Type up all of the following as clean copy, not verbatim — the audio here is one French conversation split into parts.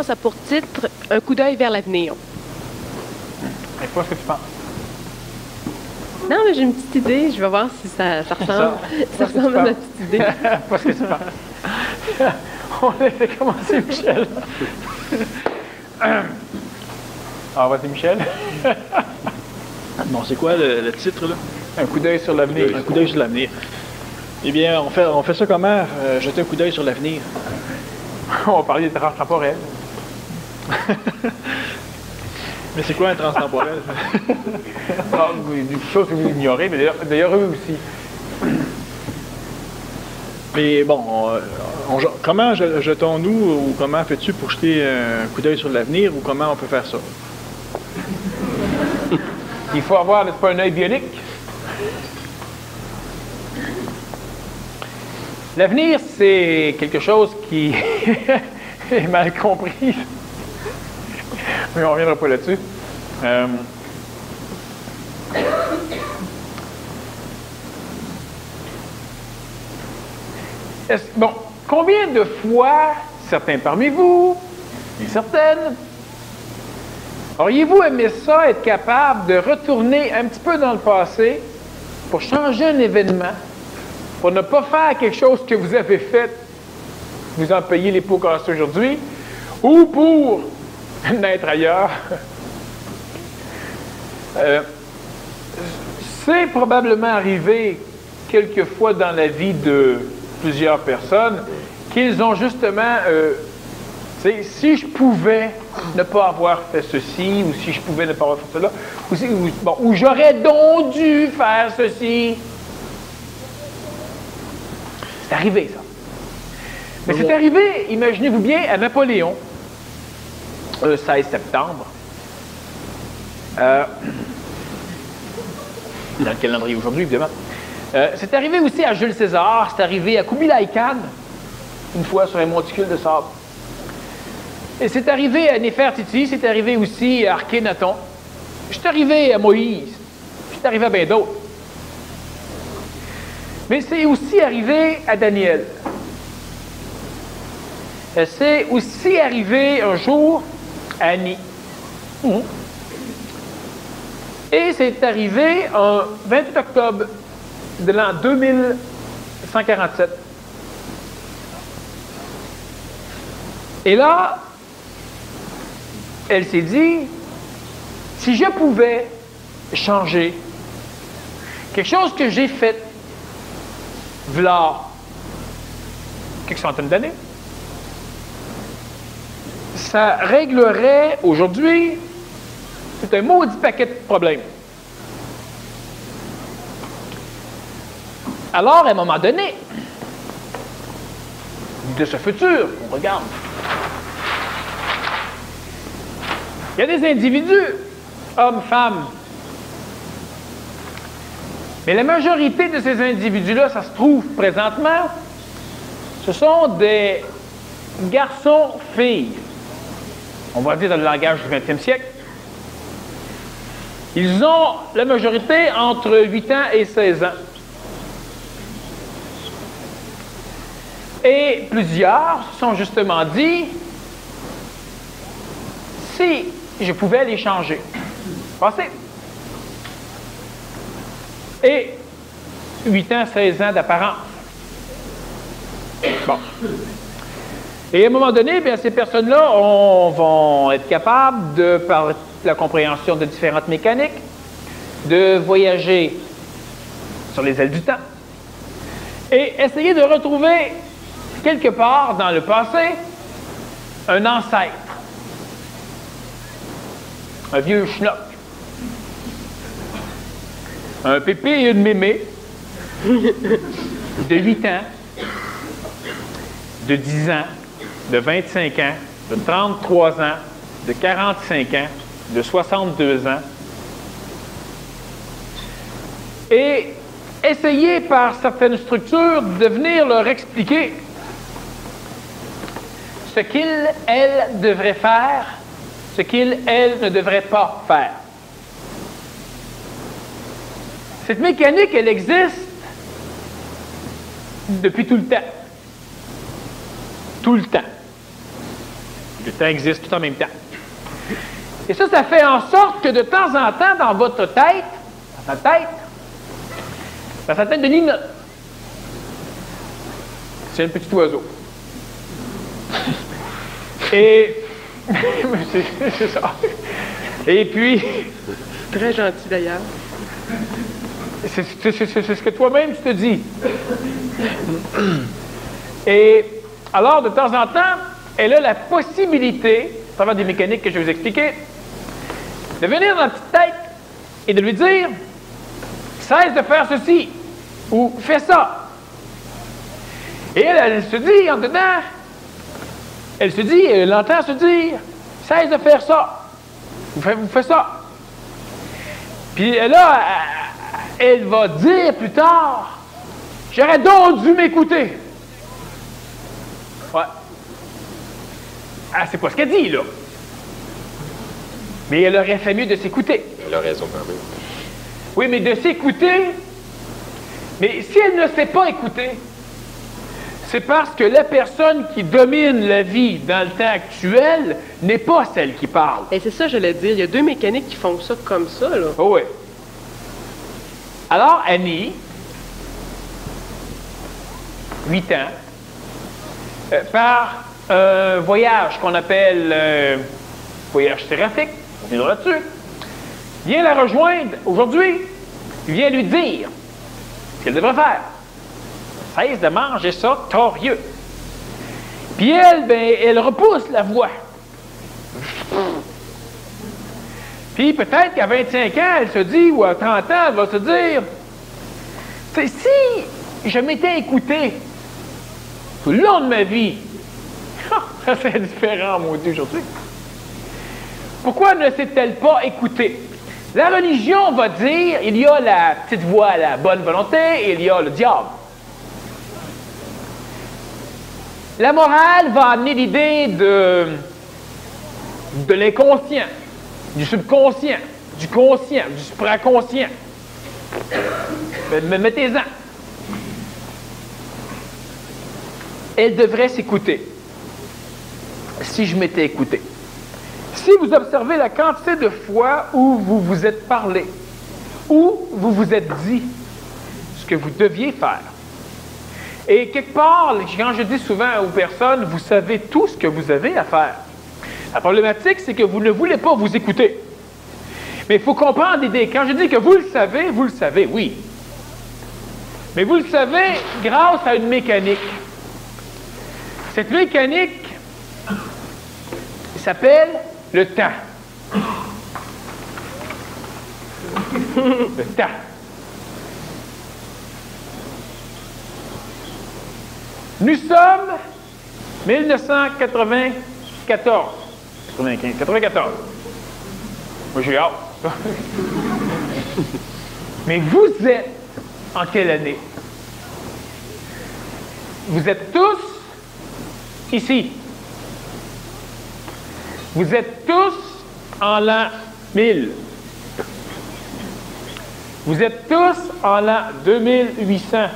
Ça a pour titre Un coup d'œil vers l'avenir. Et toi, ce que tu penses? Non, mais j'ai une petite idée. Je vais voir si ça ressemble. Ça ressemble à ma petite idée. Pas ce que tu penses. On a fait commencer Michel. Ah, vas-y, Michel. Bon, c'est quoi le titre, là? Un coup d'œil sur l'avenir. Un coup d'œil sur l'avenir. Eh bien, on fait ça comment? Jeter un coup d'œil sur l'avenir. On va parler des tranches temporelles. Mais c'est quoi un transtemporel? Non, une chose que vous ignorez, mais d'ailleurs eux aussi. Mais bon, comment jetons-nous ou comment fais-tu pour jeter un coup d'œil sur l'avenir ou comment on peut faire ça? Il faut avoir, n'est-ce pas, un œil bionique. L'avenir, c'est quelque chose qui est mal compris. Mais on ne reviendra pas là-dessus. Bon, combien de fois, certains parmi vous, et certaines, auriez-vous aimé ça, être capable de retourner un petit peu dans le passé pour changer un événement, pour ne pas faire quelque chose que vous avez fait, vous en payez les pots cassés aujourd'hui, ou pour naître ailleurs? C'est probablement arrivé quelques fois dans la vie de plusieurs personnes qu'ils ont justement, si je pouvais ne pas avoir fait ceci, ou si je pouvais ne pas avoir fait cela, ou j'aurais donc dû faire ceci. C'est arrivé, ça. Mais c'est arrivé, imaginez-vous bien, à Napoléon, le 16 septembre. Dans le calendrier aujourd'hui, évidemment. C'est arrivé aussi à Jules César, c'est arrivé à Kubilai Khan, une fois sur un monticule de sable. Et c'est arrivé à Néfertiti, c'est arrivé aussi à Akhenaton. C'est arrivé à Moïse, c'est arrivé à bien d'autres. Mais c'est aussi arrivé à Daniel. C'est aussi arrivé un jour à Annie. Et c'est arrivé un 28 octobre de l'an 2147. Et là, elle s'est dit, si je pouvais changer quelque chose que j'ai fait v'là quelques centaines d'années, ça réglerait aujourd'hui tout un maudit paquet de problèmes. Alors, à un moment donné, de ce futur, on regarde, il y a des individus, hommes, femmes, mais la majorité de ces individus-là, ça se trouve présentement, ce sont des garçons-filles. On va dire dans le langage du 20e siècle. Ils ont la majorité entre 8 ans et 16 ans. Et plusieurs se sont justement dit, si je pouvais les changer. Passez. Et 8 ans, 16 ans d'apparence. Bon. Et à un moment donné, bien, ces personnes-là vont être capables, par la compréhension de différentes mécaniques, de voyager sur les ailes du temps et essayer de retrouver quelque part dans le passé un ancêtre, un vieux schnock, un pépé et une mémé de 8 ans, de 10 ans, de 25 ans, de 33 ans, de 45 ans, de 62 ans, et essayer par certaines structures de venir leur expliquer ce qu'ils, elles, devraient faire, ce qu'ils, elles, ne devraient pas faire. Cette mécanique, elle existe depuis tout le temps. Tout le temps. Le temps existe tout en même temps. Et ça fait en sorte que de temps en temps, dans votre tête, dans sa tête de Nina, c'est un petit oiseau. Et c'est ça. Et puis, Très gentil d'ailleurs. c'est ce que toi-même tu te dis. Et alors, de temps en temps, elle a la possibilité, à travers des mécaniques que je vais vous expliquer, de venir dans la petite tête et de lui dire « Cesse de faire ceci » ou « Fais ça ». Et elle se dit en dedans, elle entend se dire « Cesse de faire ça ». Vous faites ça. Puis là, elle va dire plus tard, j'aurais donc dû m'écouter. Ouais. Ah, c'est pas ce qu'elle dit, là. Mais elle aurait fait mieux de s'écouter. Elle a raison quand même. Oui, mais de s'écouter, mais si elle ne sait pas écouter, c'est parce que la personne qui domine la vie dans le temps actuel n'est pas celle qui parle. Et c'est ça, j'allais dire. Il y a deux mécaniques qui font ça comme ça, là. Oh oui. Alors, Annie, 8 ans, par un voyage qu'on appelle voyage séraphique, on viendra là-dessus, vient la rejoindre aujourd'hui, vient lui dire ce qu'elle devrait faire. Cesse de manger ça torieux. Puis elle, ben, elle repousse la voix. Puis peut-être qu'à 25 ans, elle se dit, ou à 30 ans, elle va se dire, si je m'étais écouté tout le long de ma vie, ça serait différent, mon Dieu, aujourd'hui. Pourquoi ne s'est-elle pas écoutée? La religion va dire, il y a la petite voix, la bonne volonté, et il y a le diable. La morale va amener l'idée de l'inconscient, du subconscient, du conscient, du supraconscient. Mettez-en. Elle devrait s'écouter. Si je m'étais écouté. Si vous observez la quantité de fois où vous vous êtes parlé, où vous vous êtes dit ce que vous deviez faire. Et quelque part, quand je dis souvent aux personnes, vous savez tout ce que vous avez à faire. La problématique, c'est que vous ne voulez pas vous écouter. Mais il faut comprendre l'idée. Quand je dis que vous le savez, oui. Mais vous le savez grâce à une mécanique. Cette mécanique s'appelle le temps. Le temps. Nous sommes 1994. 94. Moi, j'ai hâte. Mais vous êtes en quelle année? Vous êtes tous ici. Vous êtes tous en l'an 1000. Vous êtes tous en l'an 2800.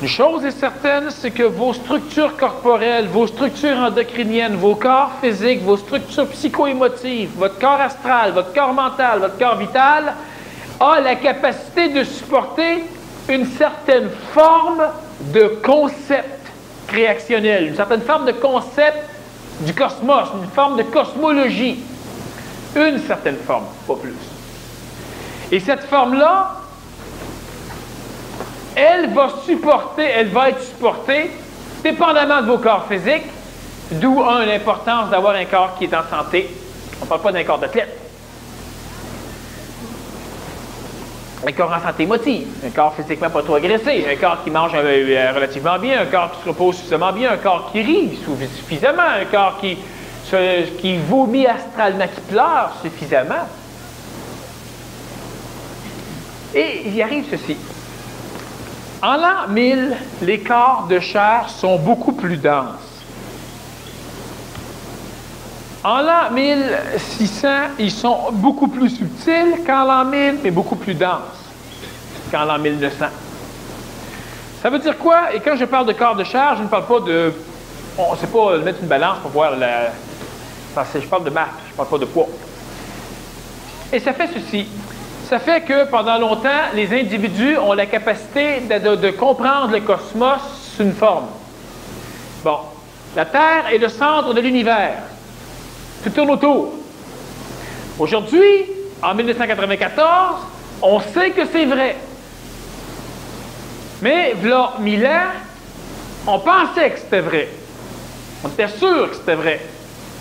Une chose est certaine, c'est que vos structures corporelles, vos structures endocriniennes, vos corps physiques, vos structures psycho-émotives, votre corps astral, votre corps mental, votre corps vital, a la capacité de supporter une certaine forme de concept créationnel, une certaine forme de concept du cosmos, une forme de cosmologie. Une certaine forme, pas plus. Et cette forme-là, elle va être supportée dépendamment de vos corps physiques, d'où l'importance d'avoir un corps qui est en santé. On ne parle pas d'un corps d'athlète. Un corps en santé émotive, un corps physiquement pas trop agressé, un corps qui mange relativement bien, un corps qui se repose suffisamment bien, un corps qui rit suffisamment, un corps qui vomit astralement, qui pleure suffisamment. Et il y arrive ceci. En l'an 1000, les corps de chair sont beaucoup plus denses. En l'an 1600, ils sont beaucoup plus subtils qu'en l'an 1000, mais beaucoup plus denses qu'en l'an 1900. Vous Ça veut dire quoi? Et quand je parle de corps de chair, je ne parle pas de... On ne sait pas mettre une balance pour voir la... Je parle de masse, je ne parle pas de poids. Et ça fait ceci. Ça fait que pendant longtemps, les individus ont la capacité de comprendre le cosmos sous une forme. Bon, la Terre est le centre de l'univers. Tout tourne autour. Aujourd'hui, en 1994, on sait que c'est vrai. Mais, v'là 1000 ans, on pensait que c'était vrai. On était sûr que c'était vrai.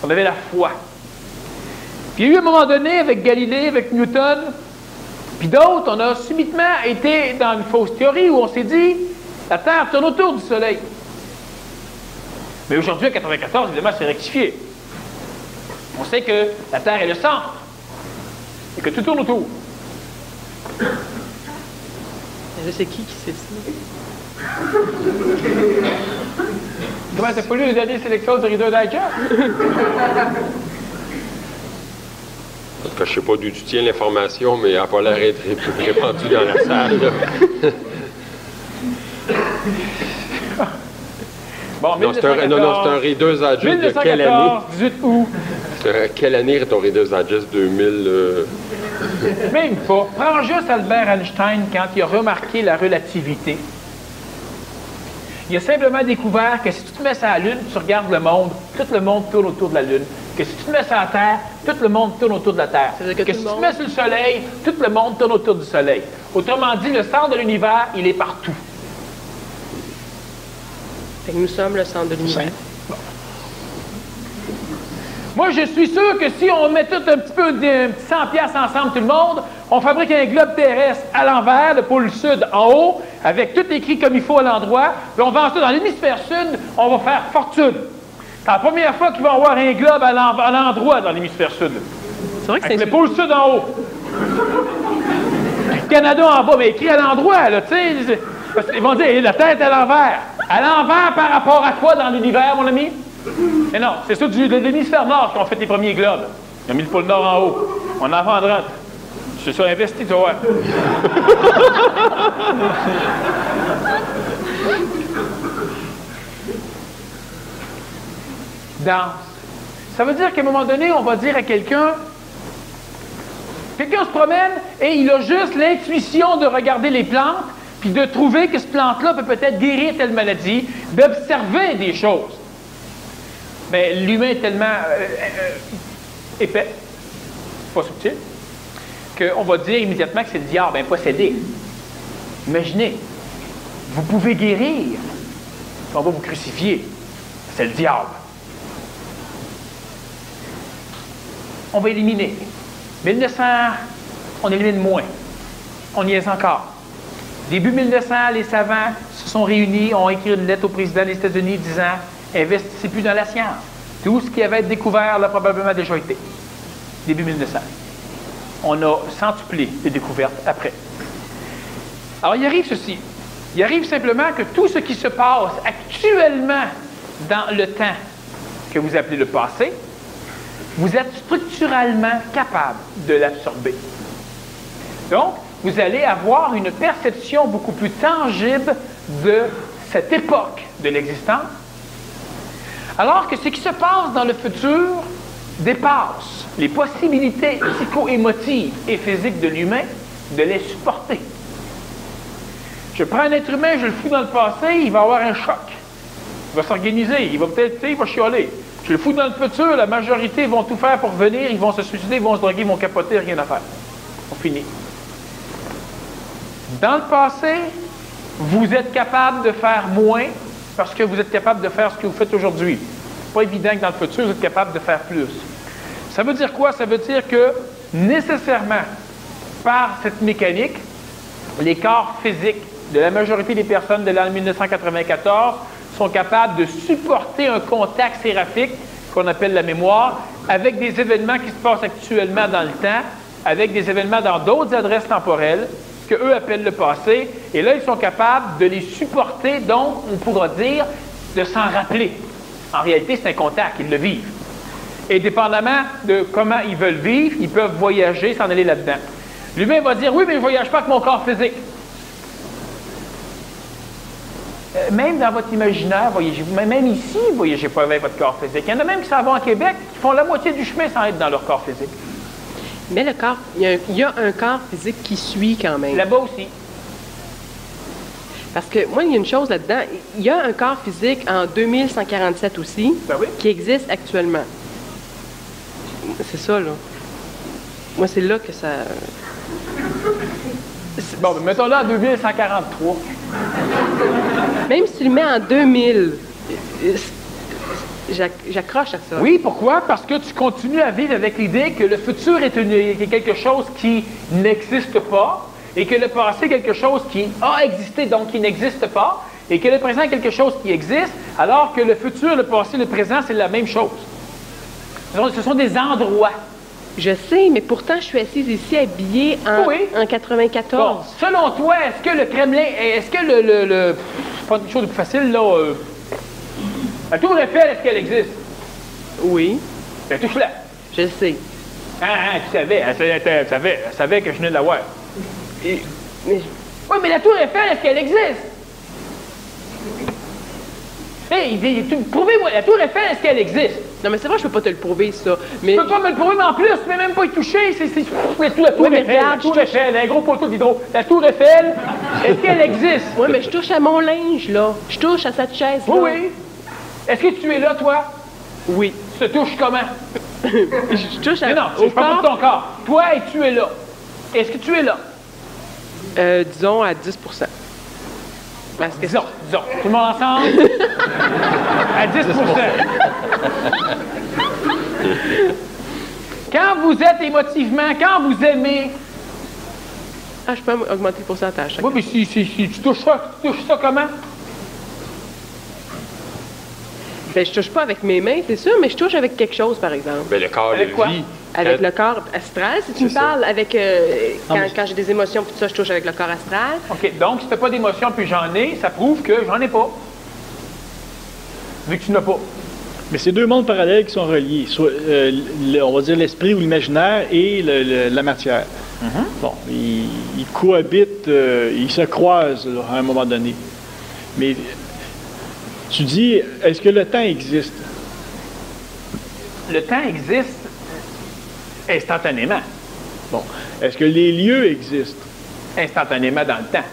On avait la foi. Puis il y a eu un moment donné, avec Galilée, avec Newton, puis d'autres, on a subitement été dans une fausse théorie où on s'est dit la Terre tourne autour du Soleil. Mais aujourd'hui, en 1994, évidemment, c'est rectifié. On sait que la Terre est le centre et que tout tourne autour. C'est qui sait ça? Comment t'as pas lu les dernières sélections du Reader Digest? En tout cas, je ne sais pas d'où tu tiens l'information, mais elle n'a pas l'air d'être répandue dans la salle. Bon, non, c'est un Reader's Digest de quelle année? 18 août. Quelle année est ton Reader's Digest? 2000? Même pas. Prends juste Albert Einstein quand il a remarqué la relativité. Il a simplement découvert que si tu te mets sur la Lune, tu regardes le monde, tout le monde tourne autour de la Lune. Que si tu te mets sur la Terre, tout le monde tourne autour de la Terre. Que si tu te mets sur le Soleil, tout le monde tourne autour du Soleil. Autrement dit, le centre de l'univers, il est partout. Fait que nous sommes le centre de l'univers. Bon. Moi, je suis sûr que si on met tout un petit peu de 100 piastres ensemble, tout le monde, on fabrique un globe terrestre à l'envers, le pôle sud en haut, avec tout écrit comme il faut à l'endroit, puis on vend ça dans l'hémisphère sud, on va faire fortune. C'est la première fois qu'ils vont avoir un globe à l'endroit dans l'hémisphère sud. C'est vrai que c'est le pôle sud en haut. Le Canada en bas, mais écrit à l'endroit, là, tu sais. Ils vont dire, la Terre est à l'envers. À l'envers par rapport à quoi dans l'univers, mon ami? Mais non, c'est ceux de l'hémisphère nord qui ont fait les premiers globes. Ils ont mis le pôle nord en haut. On en vendra. C'est ça, investi, tu vas voir. Danse. Ça veut dire qu'à un moment donné, on va dire à quelqu'un se promène et il a juste l'intuition de regarder les plantes puis de trouver que cette plante-là peut peut-être guérir telle maladie, d'observer des choses. Mais l'humain est tellement épais, pas subtil, qu'on va dire immédiatement que c'est le diable, bien possédé. Imaginez, vous pouvez guérir, on va vous crucifier, c'est le diable. On va éliminer. 1900, on élimine moins. On y est encore. Début 1900, les savants se sont réunis, ont écrit une lettre au président des États-Unis disant « Investissez plus dans la science. » Tout ce qui avait été découvert l'a probablement déjà été. Début 1900. On a centuplé les découvertes après. Alors, il arrive ceci. Il arrive simplement que tout ce qui se passe actuellement dans le temps que vous appelez le passé, vous êtes structurellement capable de l'absorber. Donc, vous allez avoir une perception beaucoup plus tangible de cette époque de l'existence, alors que ce qui se passe dans le futur dépasse les possibilités psycho-émotives et physiques de l'humain de les supporter. Je prends un être humain, je le fous dans le passé, il va avoir un choc. Il va s'organiser, il va peut-être, il va chialer. Je le fous dans le futur, la majorité vont tout faire pour venir, ils vont se suicider, ils vont se droguer, ils vont capoter, rien à faire. On finit. Dans le passé, vous êtes capable de faire moins parce que vous êtes capable de faire ce que vous faites aujourd'hui. C'est pas évident que dans le futur, vous êtes capable de faire plus. Ça veut dire quoi? Ça veut dire que, nécessairement, par cette mécanique, les corps physiques de la majorité des personnes de l'année 1994 sont capables de supporter un contact séraphique, qu'on appelle la mémoire, avec des événements qui se passent actuellement dans le temps, avec des événements dans d'autres adresses temporelles, que eux appellent le passé, et là, ils sont capables de les supporter, donc, on pourra dire, de s'en rappeler. En réalité, c'est un contact, ils le vivent. Et dépendamment de comment ils veulent vivre, ils peuvent voyager, s'en aller là-dedans. L'humain va dire, oui, mais je ne voyage pas avec mon corps physique. même dans votre imaginaire, voyagez-vous, même ici, voyagez pas avec votre corps physique. Il y en a même qui s'en vont à Québec, qui font la moitié du chemin sans être dans leur corps physique. Mais le corps, il y a un corps physique qui suit quand même. Là-bas aussi. Parce que moi, il y a une chose là-dedans. Il y a un corps physique en 2147 aussi, Ben oui. qui existe actuellement. C'est ça, là. Moi, c'est là que ça... Bon, ben, mettons là en 2143. Même si tu le mets en 2000, j'accroche à ça. Oui, pourquoi? Parce que tu continues à vivre avec l'idée que le futur est quelque chose qui n'existe pas, et que le passé est quelque chose qui a existé, donc qui n'existe pas, et que le présent est quelque chose qui existe, alors que le futur, le passé, le présent, c'est la même chose. Ce sont des endroits. Je sais, mais pourtant, je suis assise ici habillée en 94. Bon, selon toi, est-ce que le Kremlin, est-ce que c'est pas une chose de plus facile, là, la Tour Eiffel, est-ce qu'elle existe? Oui, Ben, touche-la. je sais. Tu savais, elle savait que je venais de la voir. Mais Oui, mais la Tour Eiffel, est-ce qu'elle existe? Hey, prouvez-moi, la Tour Eiffel, est-ce qu'elle existe? non, mais c'est vrai, je peux pas te le prouver, ça. Mais... Tu peux pas me le prouver, mais en plus, tu peux même pas y toucher. C'est la Tour Oui, mais Eiffel, regarde, la Tour Eiffel, un gros poteau d'hydro. La Tour Eiffel, est-ce qu'elle existe? Oui, mais je touche à mon linge, là. Je touche à cette chaise-là. Oui, oui. Est-ce que tu es là, toi? Oui. Tu te touches comment? Je touche à... Mais non, je parle pas de ton corps. Toi, et tu es là. Est-ce que tu es là? Disons à 10 Parce que... Disons, tout le monde ensemble? À 10 Quand vous êtes émotivement, quand vous aimez... Ah, je peux augmenter le pourcentage. Oui, mais si tu touches ça comment? Ben, je touche pas avec mes mains, c'est sûr, mais je touche avec quelque chose, par exemple. Ben, le corps Avec de quoi? vie. Avec le corps astral, si tu me C'est ça. parles, avec quand j'ai des émotions, puis tout ça, je touche avec le corps astral. OK, donc si tu n'as pas d'émotion puis j'en ai, ça prouve que j'en ai pas. Vu que tu n'as pas. Mais c'est deux mondes parallèles qui sont reliés. Soit, on va dire l'esprit ou l'imaginaire et la matière. Bon, ils cohabitent, ils se croisent là, à un moment donné. Mais tu dis, est-ce que le temps existe? Le temps existe instantanément. Bon. Est-ce que les lieux existent? Instantanément dans le temps.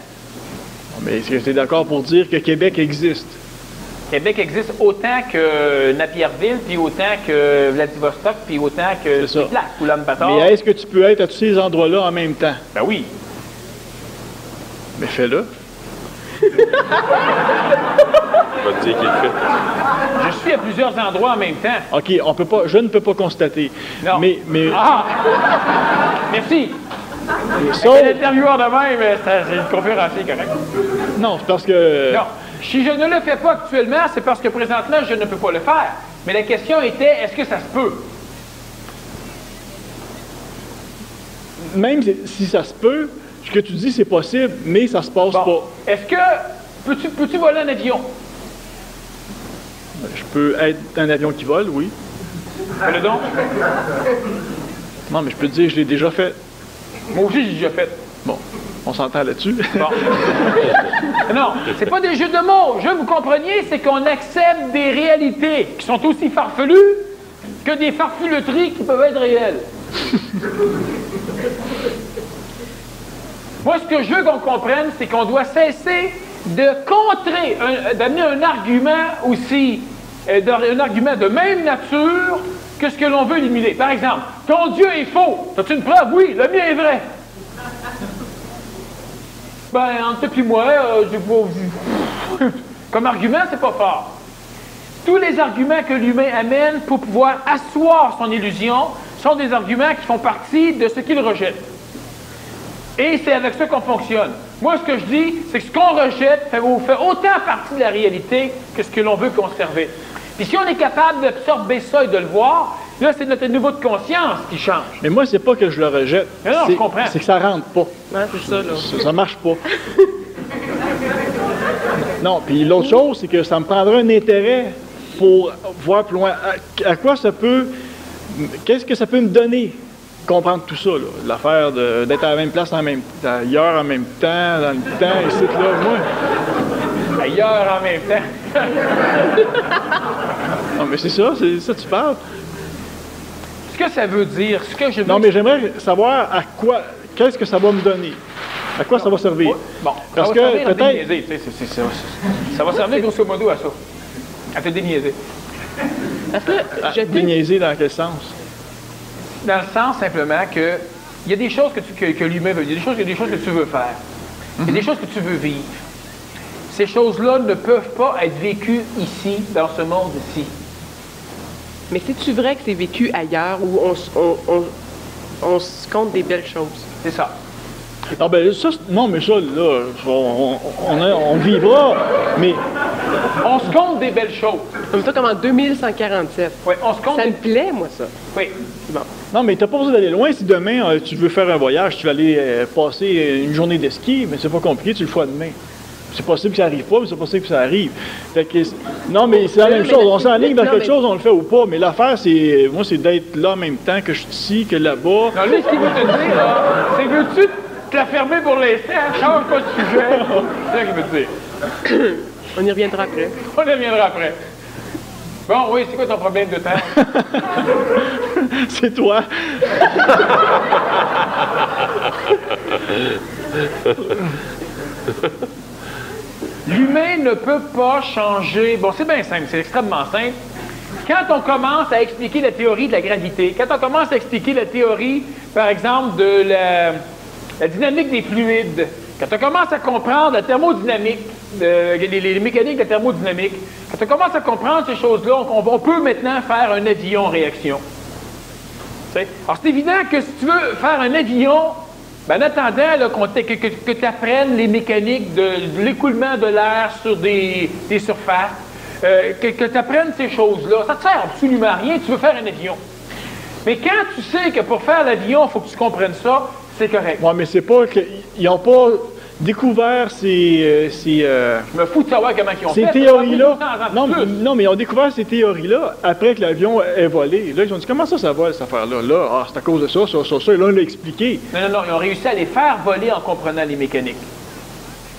Bon, mais est-ce que tu es d'accord pour dire que Québec existe? Québec existe autant que Napierville, puis autant que Vladivostok, puis autant que C'est ça. Plaque ou Ulaanbaatar. Mais est-ce que tu peux être à tous ces endroits-là en même temps? Ben oui. Mais fais-le. Je vais te dire qu'il le fait. Je suis à plusieurs endroits en même temps. OK, je ne peux pas constater. Non. Mais Ah! Merci. sauf- L'intervieweur de même, c'est une conférencier, correct? non, c'est parce que... Non. Si je ne le fais pas actuellement, c'est parce que présentement, je ne peux pas le faire. Mais la question était, est-ce que ça se peut? Même si ça se peut, ce que tu dis, c'est possible, mais ça se passe Bon. pas. Est-ce que... Peux-tu voler en avion? Je peux être un avion qui vole, oui. Fais-le donc. Non, mais je peux te dire, je l'ai déjà fait. Moi aussi, j'ai déjà fait. Bon, on s'entend là-dessus. Bon. Non, c'est pas des jeux de mots. Je veux que vous compreniez, c'est qu'on accepte des réalités qui sont aussi farfelues que des farfuleteries qui peuvent être réelles. Moi, ce que je veux qu'on comprenne, c'est qu'on doit cesser de contrer, d'amener un argument aussi, un argument de même nature que ce que l'on veut éliminer. Par exemple, ton Dieu est faux. As-tu une preuve? Oui, le mien est vrai. Ben, entre toi et moi, j'ai pas... Comme argument, c'est pas fort. Tous les arguments que l'humain amène pour pouvoir asseoir son illusion sont des arguments qui font partie de ce qu'il rejette. Et c'est avec ça qu'on fonctionne. Moi, ce que je dis, c'est que ce qu'on rejette fait autant partie de la réalité que ce que l'on veut conserver. Puis si on est capable d'absorber ça et de le voir, là, c'est notre niveau de conscience qui change. Mais moi, c'est pas que je le rejette. Non, je comprends. C'est que ça rentre pas. Ouais, c'est ça, là. Ça marche pas. Non, puis l'autre chose, c'est que ça me prendrait un intérêt pour voir plus loin. À quoi ça peut... Qu'est-ce que ça peut me donner? Comprendre tout ça, là. L'affaire d'être à la même place ailleurs en même temps, dans le temps, ici, là. Moi, ailleurs en même temps. Non, mais c'est ça que tu parles. Ce que ça veut dire, ce que je veux... Non, mais j'aimerais savoir qu'est-ce que ça va me donner. À quoi ça va servir? Bon, parce ça que va servir à peut-être... déniaiser, tu sais, ça va servir grosso modo à ça. À te déniaiser. Parce que Déniaiser dans quel sens? Dans le sens simplement que il y a des choses que l'humain veut, il y a des choses que tu veux faire. Il y a des choses que tu veux vivre. Ces choses-là ne peuvent pas être vécues ici, dans ce monde-ci. Mais c'est-tu vrai que c'est vécu ailleurs où on se compte des belles choses? C'est ça. Non, ben ça, non, mais ça, là, on vivra, mais... On se compte des belles choses. Comme ça, comme en 2147. Oui, on se compte Ça des... me plaît, moi, ça. Oui. Bon. Non, mais t'as pas besoin d'aller loin. Si demain, tu veux faire un voyage, tu vas aller passer une journée de ski, mais c'est pas compliqué, tu le feras demain. C'est possible que ça arrive pas, mais c'est possible que ça arrive. Fait que, non, mais c'est la même chose. On s'enligne dans quelque chose, on le fait ou pas. Mais l'affaire, c'est d'être là en même temps que je suis ici, que là-bas. Non, lui, ce qu'il veut te dire, là, c'est veux-tu te la fermer pour l'instant? Change pas de sujet. C'est ça qu'il veut te dire. On y reviendra après. On y reviendra après. Bon, oui, c'est quoi ton problème de temps? C'est toi. L'humain ne peut pas changer. Bon, c'est bien simple, c'est extrêmement simple. Quand on commence à expliquer la théorie de la gravité, quand on commence à expliquer la théorie, par exemple, de la dynamique des fluides, quand on commence à comprendre la thermodynamique, les mécaniques de la thermodynamique, quand on commence à comprendre ces choses-là, on peut maintenant faire un avion en réaction. T'sais? Alors, c'est évident que si tu veux faire un avion, ben, en attendant là, que tu apprennes les mécaniques de l'écoulement de l'air sur des surfaces, que tu apprennes ces choses-là, ça ne te sert absolument à rien, tu veux faire un avion. Mais quand tu sais que pour faire l'avion, il faut que tu comprennes ça, c'est correct. Oui, mais c'est pas qu'ils n'ont pas découvert ces Je me fous de savoir comment ils ont ces fait. théories-là. Non, mais ils ont découvert ces théories-là après que l'avion ait volé. Là, ils ont dit comment ça vole, cette affaire-là? Là, c'est à cause de ça. Et là, on l'a expliqué. Non, ils ont réussi à les faire voler en comprenant les mécaniques.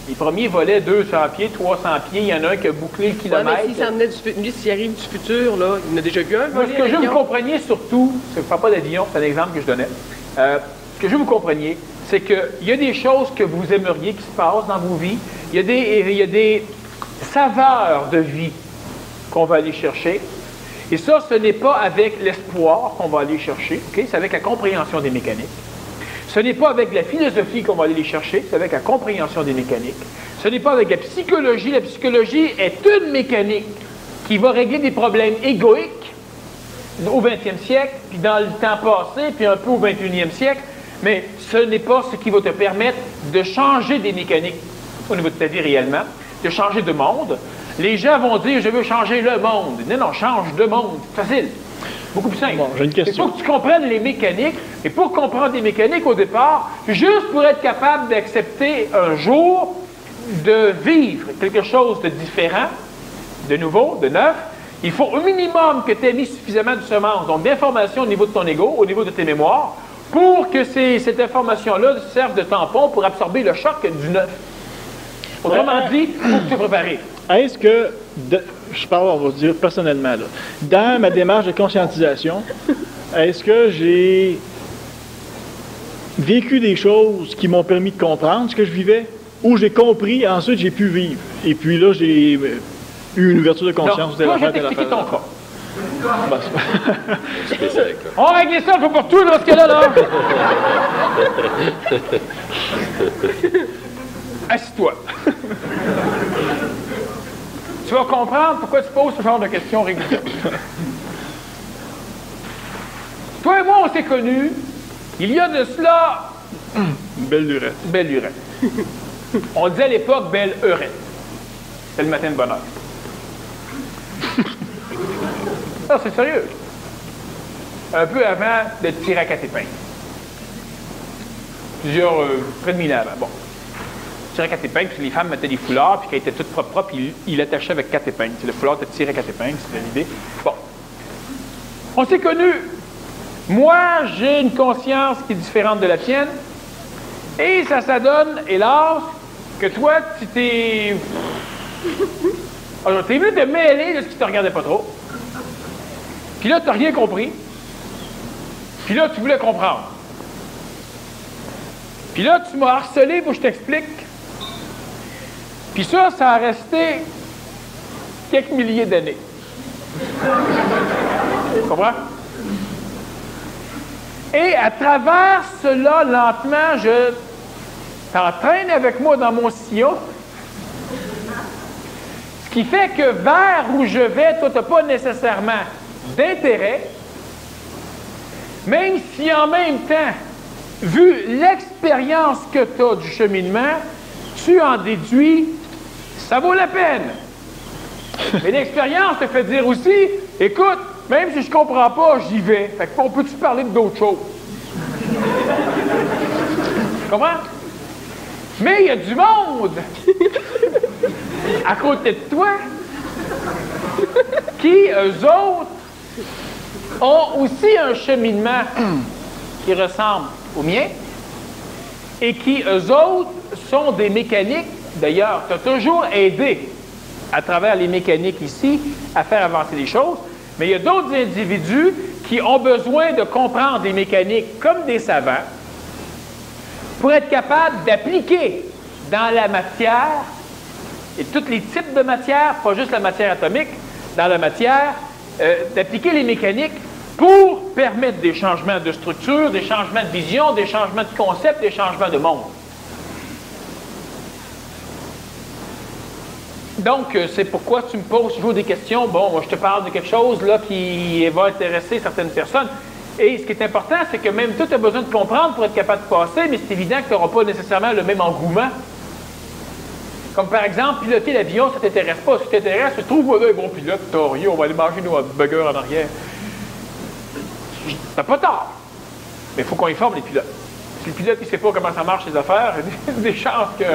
Les premiers volaient 200 pieds, 300 pieds. Il y en a un qui a bouclé le kilomètre. Mais s'il arrive du futur, là, il en a déjà vu un voler. Ce que je veux que vous compreniez surtout, c'est que je ne parle pas d'avion, c'est un exemple que je donnais. Ce que je veux que vous compreniez, c'est qu'il y a des choses que vous aimeriez qui se passent dans vos vies. Il y a des saveurs de vie qu'on va aller chercher. Et ça, ce n'est pas avec l'espoir qu'on va aller chercher, okay? C'est avec la compréhension des mécaniques. Ce n'est pas avec la philosophie qu'on va aller les chercher, c'est avec la compréhension des mécaniques. Ce n'est pas avec la psychologie. La psychologie est une mécanique qui va régler des problèmes égoïques au 20e siècle, puis dans le temps passé, puis un peu au 21e siècle, mais ce n'est pas ce qui va te permettre de changer des mécaniques au niveau de ta vie réellement, de changer de monde. Les gens vont dire « je veux changer le monde ». Non, change de monde. Facile. Beaucoup plus simple. Bon, j'ai une question. Il faut que tu comprennes les mécaniques. Et pour comprendre les mécaniques au départ, juste pour être capable d'accepter un jour de vivre quelque chose de différent, de nouveau, de neuf, il faut au minimum que tu aies mis suffisamment de semences, donc d'informations au niveau de ton ego, au niveau de tes mémoires, pour que cette information-là serve de tampon pour absorber le choc du neuf. Autrement dit, il faut que tu te prépares. Est-ce que, je parle, on va dire personnellement, là, dans ma démarche de conscientisation, est-ce que j'ai vécu des choses qui m'ont permis de comprendre ce que je vivais, ou j'ai compris, ensuite j'ai pu vivre? Et puis là, j'ai eu une ouverture de conscience. Non, toi, je vais t'expliquer ton cas. Ben, on va régler ça, il faut pour tout dans ce cas-là, là. Assis-toi. Tu vas comprendre pourquoi tu poses ce genre de questions régulières. Toi et moi, on s'est connus il y a de cela... Belle lurette. Belle lurette. On disait à l'époque belle heurette. C'est le matin de bonheur. Non, c'est sérieux. Un peu avant de tirer à quatre épingles. Près de 1000 ans avant. Bon. Tirer à quatre épingles, puis les femmes mettaient des foulards, puis quand ils étaient toutes propres, puis ils l'attachaient avec quatre épingles. Le foulard était tiré à quatre épingles, c'était l'idée. Bon. On s'est connus. Moi, j'ai une conscience qui est différente de la tienne. Et ça donne, hélas, que toi, tu t'es Alors, t'es venu te mêler de ce qui te regardait pas trop. Puis là, tu n'as rien compris. Puis là, tu voulais comprendre. Puis là, tu m'as harcelé pour que je t'explique. Puis ça a resté quelques milliers d'années. Tu comprends? Et à travers cela, lentement, je t'entraîne avec moi dans mon sillon. Ce qui fait que vers où je vais, toi, tu n'as pas nécessairement d'intérêt, même si en même temps, vu l'expérience que tu as du cheminement, tu en déduis, ça vaut la peine. Mais l'expérience te fait dire aussi, écoute, même si je comprends pas, j'y vais. Fait qu'on peut-tu parler d'autres choses? Tu comprends? Mais il y a du monde à côté de toi qui, eux autres, ont aussi un cheminement qui ressemble au mien et qui, eux autres, sont des mécaniques. D'ailleurs, tu as toujours aidé à travers les mécaniques ici à faire avancer les choses, mais il y a d'autres individus qui ont besoin de comprendre des mécaniques comme des savants pour être capables d'appliquer dans la matière, et tous les types de matière, pas juste la matière atomique, dans la matière, d'appliquer les mécaniques pour permettre des changements de structure, des changements de vision, des changements de concept, des changements de monde. Donc, c'est pourquoi tu me poses toujours des questions. Bon, moi, je te parle de quelque chose là qui va intéresser certaines personnes. Et ce qui est important, c'est que même toi, tu as besoin de comprendre pour être capable de passer, mais c'est évident que tu n'auras pas nécessairement le même engouement. Comme par exemple, piloter l'avion, ça ne t'intéresse pas. Si ça t'intéresse, trouve-moi un bon pilote, t'as rien, on va aller manger nos burgers en arrière. T'as pas tort. Mais il faut qu'on informe les pilotes. Si le pilote ne sait pas comment ça marche les affaires, il y a des chances que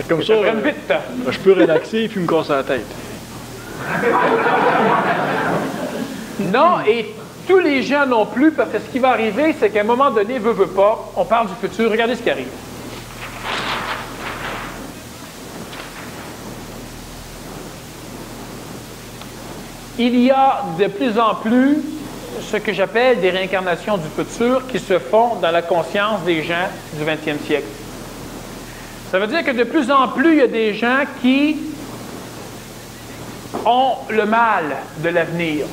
comme ça, prenne vite. Je peux relaxer et puis me casser la tête. Non, et tous les gens non plus, parce que ce qui va arriver, c'est qu'à un moment donné, veut pas, on parle du futur, regardez ce qui arrive. Il y a de plus en plus ce que j'appelle des réincarnations du futur qui se font dans la conscience des gens du 20e siècle. Ça veut dire que de plus en plus, il y a des gens qui ont le mal de l'avenir.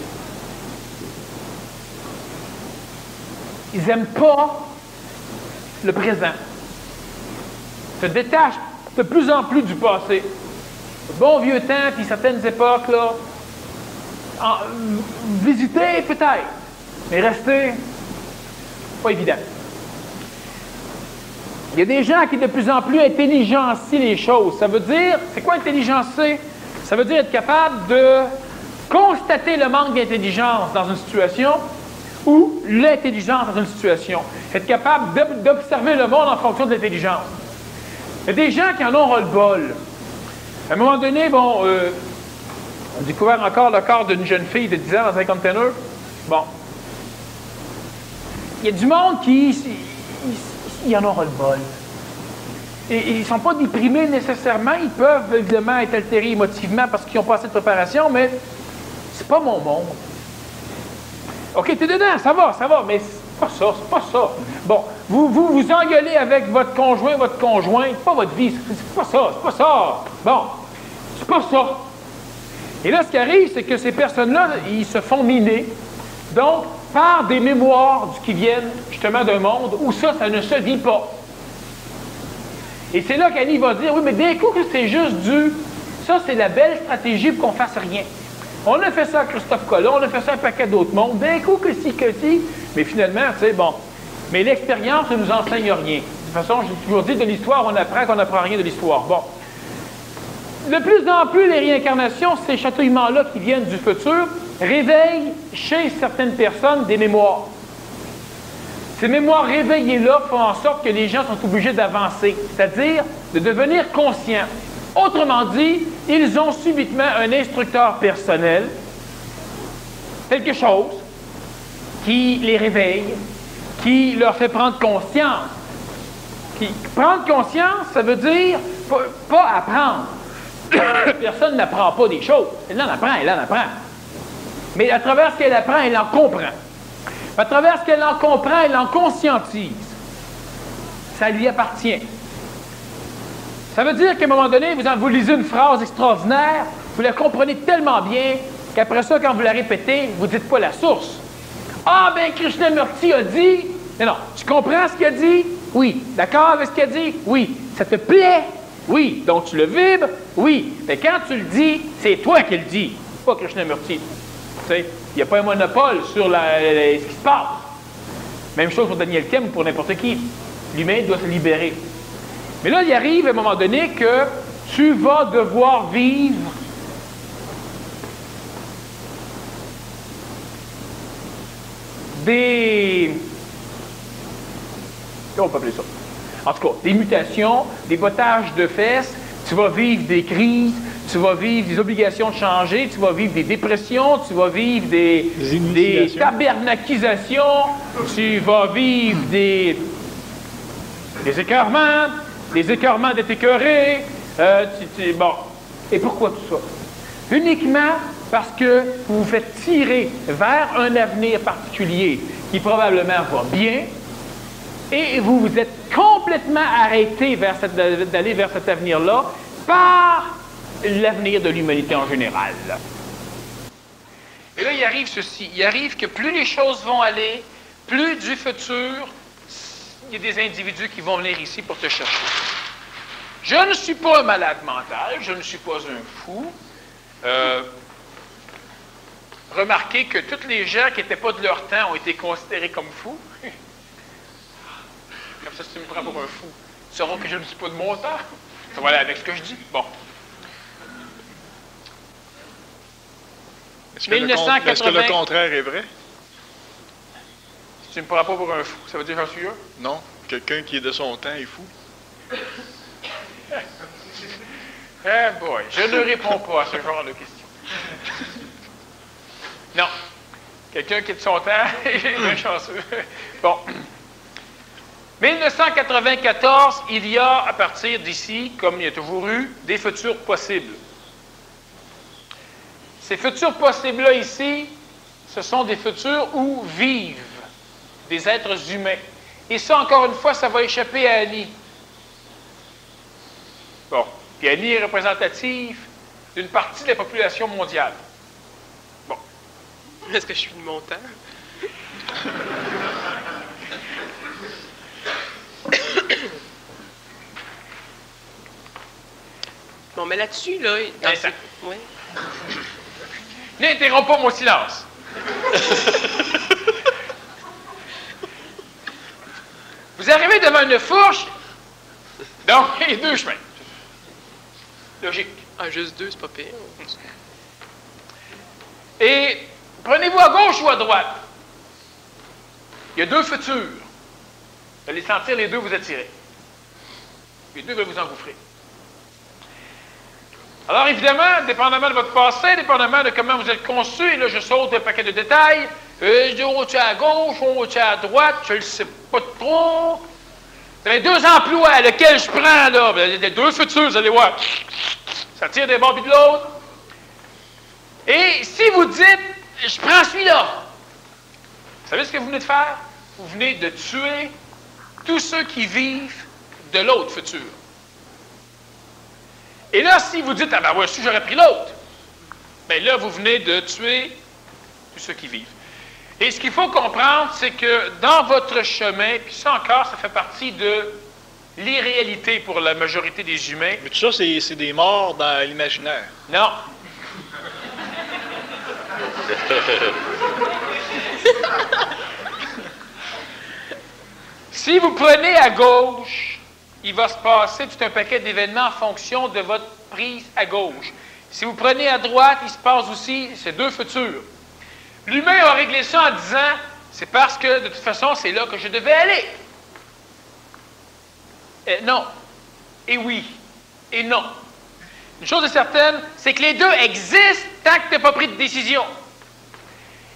Ils n'aiment pas le présent. Ils se détachent de plus en plus du passé. Le bon vieux temps, puis certaines époques, là, visiter peut-être, mais rester, pas évident. Il y a des gens qui de plus en plus intelligencient les choses. Ça veut dire, c'est quoi intelligencer? Ça veut dire être capable de constater le manque d'intelligence dans une situation ou l'intelligence dans une situation. Être capable d'observer le monde en fonction de l'intelligence. Il y a des gens qui en ont ras-le-bol. À un moment donné, bon, on a découvert encore le corps d'une jeune fille de 10 ans dans un container. Bon. Il y a du monde qui ils en ont ras-le-bol. Et ils ne sont pas déprimés nécessairement. Ils peuvent évidemment être altérés émotivement parce qu'ils n'ont pas assez de préparation, mais c'est pas mon monde. OK, t'es dedans, ça va, mais c'est pas ça. Bon, vous engueulez avec votre conjointe, pas votre vie, c'est pas ça. Bon, c'est pas ça. Et là, ce qui arrive, c'est que ces personnes-là, ils se font miner, donc, par des mémoires qui viennent justement d'un monde où ça ne se vit pas. Et c'est là qu'Annie va dire, oui, mais d'un coup que c'est juste ça, c'est la belle stratégie pour qu'on fasse rien. On a fait ça à Christophe Colomb, on a fait ça à un paquet d'autres mondes, d'un coup que si, mais finalement, tu sais, bon. Mais l'expérience ne nous enseigne rien. De toute façon, j'ai toujours dit, de l'histoire, on apprend qu'on n'apprend rien de l'histoire. Bon. De plus en plus, les réincarnations, ces chatouillements-là qui viennent du futur, réveillent chez certaines personnes des mémoires. Ces mémoires réveillées-là font en sorte que les gens sont obligés d'avancer, c'est-à-dire de devenir conscients. Autrement dit, ils ont subitement un instructeur personnel, quelque chose qui les réveille, qui leur fait prendre conscience. Prendre conscience, ça veut dire pas apprendre. personne n'apprend pas des choses. Elle en apprend, elle en apprend. Mais à travers ce qu'elle apprend, elle en comprend. À travers ce qu'elle en comprend, elle en conscientise. Ça lui appartient. Ça veut dire qu'à un moment donné, vous lisez une phrase extraordinaire, vous la comprenez tellement bien qu'après ça, quand vous la répétez, vous ne dites pas la source. Ah, ben Krishnamurti a dit... Non, tu comprends ce qu'il a dit? Oui. D'accord avec ce qu'il a dit? Oui. Ça te plaît? Oui. Donc tu le vibres? Oui. Mais quand tu le dis, c'est toi qui le dis, pas Krishnamurti. Tu sais, il n'y a pas un monopole sur ce qui se passe. Même chose pour Daniel Kem ou pour n'importe qui. L'humain doit se libérer. Mais là, il arrive à un moment donné que tu vas devoir vivre comment on peut appeler ça? En tout cas, des mutations, des bottages de fesses, tu vas vivre des crises, tu vas vivre des obligations de changer, tu vas vivre des dépressions, tu vas vivre des tabernakisations, tu vas vivre des écœurements d'être écœuré. Bon. Et pourquoi tout ça? Uniquement parce que vous vous faites tirer vers un avenir particulier qui probablement va bien et vous vous êtes complètement arrêté d'aller vers cet avenir-là par l'avenir de l'humanité en général. Et là, il arrive ceci. Il arrive que plus les choses vont aller, plus du futur, il y a des individus qui vont venir ici pour te chercher. Je ne suis pas un malade mental, je ne suis pas un fou. Remarquez que tous les gens qui n'étaient pas de leur temps ont été considérés comme fous. Comme ça, si tu me prends pour un fou, tu sauras que je ne suis pas de mon temps. Voilà, avec ce que je dis. Bon. Est-ce que le contraire est vrai? Si tu ne me prends pas pour un fou, ça veut dire que j'en suis un? Non. Quelqu'un qui est de son temps est fou. Eh boy, je ne réponds pas à ce genre de questions. Non. Quelqu'un qui est de son temps est bien chanceux. Bon. 1994, il y a, à partir d'ici, comme il y a toujours eu, des futurs possibles. Ces futurs possibles-là ici, ce sont des futurs où vivent des êtres humains. Et ça, encore une fois, ça va échapper à Annie. Bon. Puis Annie est représentative d'une partie de la population mondiale. Bon. Est-ce que je suis de mon temps? Bon, mais là-dessus, là... Oui. N'interromps pas mon silence. Vous arrivez devant une fourche, donc il y a deux chemins. Logique. Ah, juste deux, c'est pas pire. Et prenez-vous à gauche ou à droite. Il y a deux futurs. Vous allez sentir les deux vous attirer. Les deux veulent vous engouffrer. Alors, évidemment, dépendamment de votre passé, dépendamment de comment vous êtes conçu, et là, je saute un paquet de détails. On-tu à gauche, on-tu à droite, je ne le sais pas trop. Vous avez deux emplois, lequel je prends, là? Il y a deux futurs, vous allez voir. Ça tire des bords et de l'autre. Et si vous dites, je prends celui-là, vous savez ce que vous venez de faire? Vous venez de tuer tous ceux qui vivent de l'autre futur. Et là, si vous dites, ah ben ouais, si j'aurais pris l'autre, bien là, vous venez de tuer tous ceux qui vivent. Et ce qu'il faut comprendre, c'est que dans votre chemin, puis ça encore, ça fait partie de l'irréalité pour la majorité des humains. Mais tout ça, c'est des morts dans l'imaginaire. Non. Si vous prenez à gauche, il va se passer tout un paquet d'événements en fonction de votre prise à gauche. Si vous prenez à droite, il se passe aussi ces deux futurs. L'humain a réglé ça en disant, c'est parce que de toute façon, c'est là que je devais aller. Non. Et oui. Et non. Une chose est certaine, c'est que les deux existent tant que tu n'as pas pris de décision.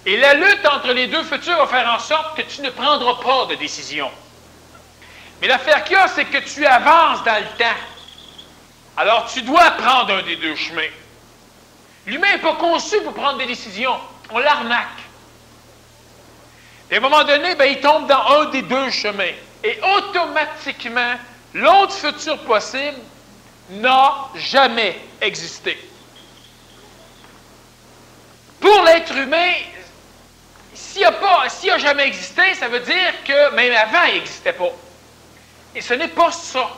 Et la lutte entre les deux futurs va faire en sorte que tu ne prendras pas de décision. Mais l'affaire qu'il y a, c'est que tu avances dans le temps. Alors, tu dois prendre un des deux chemins. L'humain n'est pas conçu pour prendre des décisions. On l'arnaque. Et à un moment donné, ben, il tombe dans un des deux chemins. Et automatiquement, l'autre futur possible n'a jamais existé. Pour l'être humain, s'il n'a jamais existé, ça veut dire que même avant, il n'existait pas. Et ce n'est pas ça.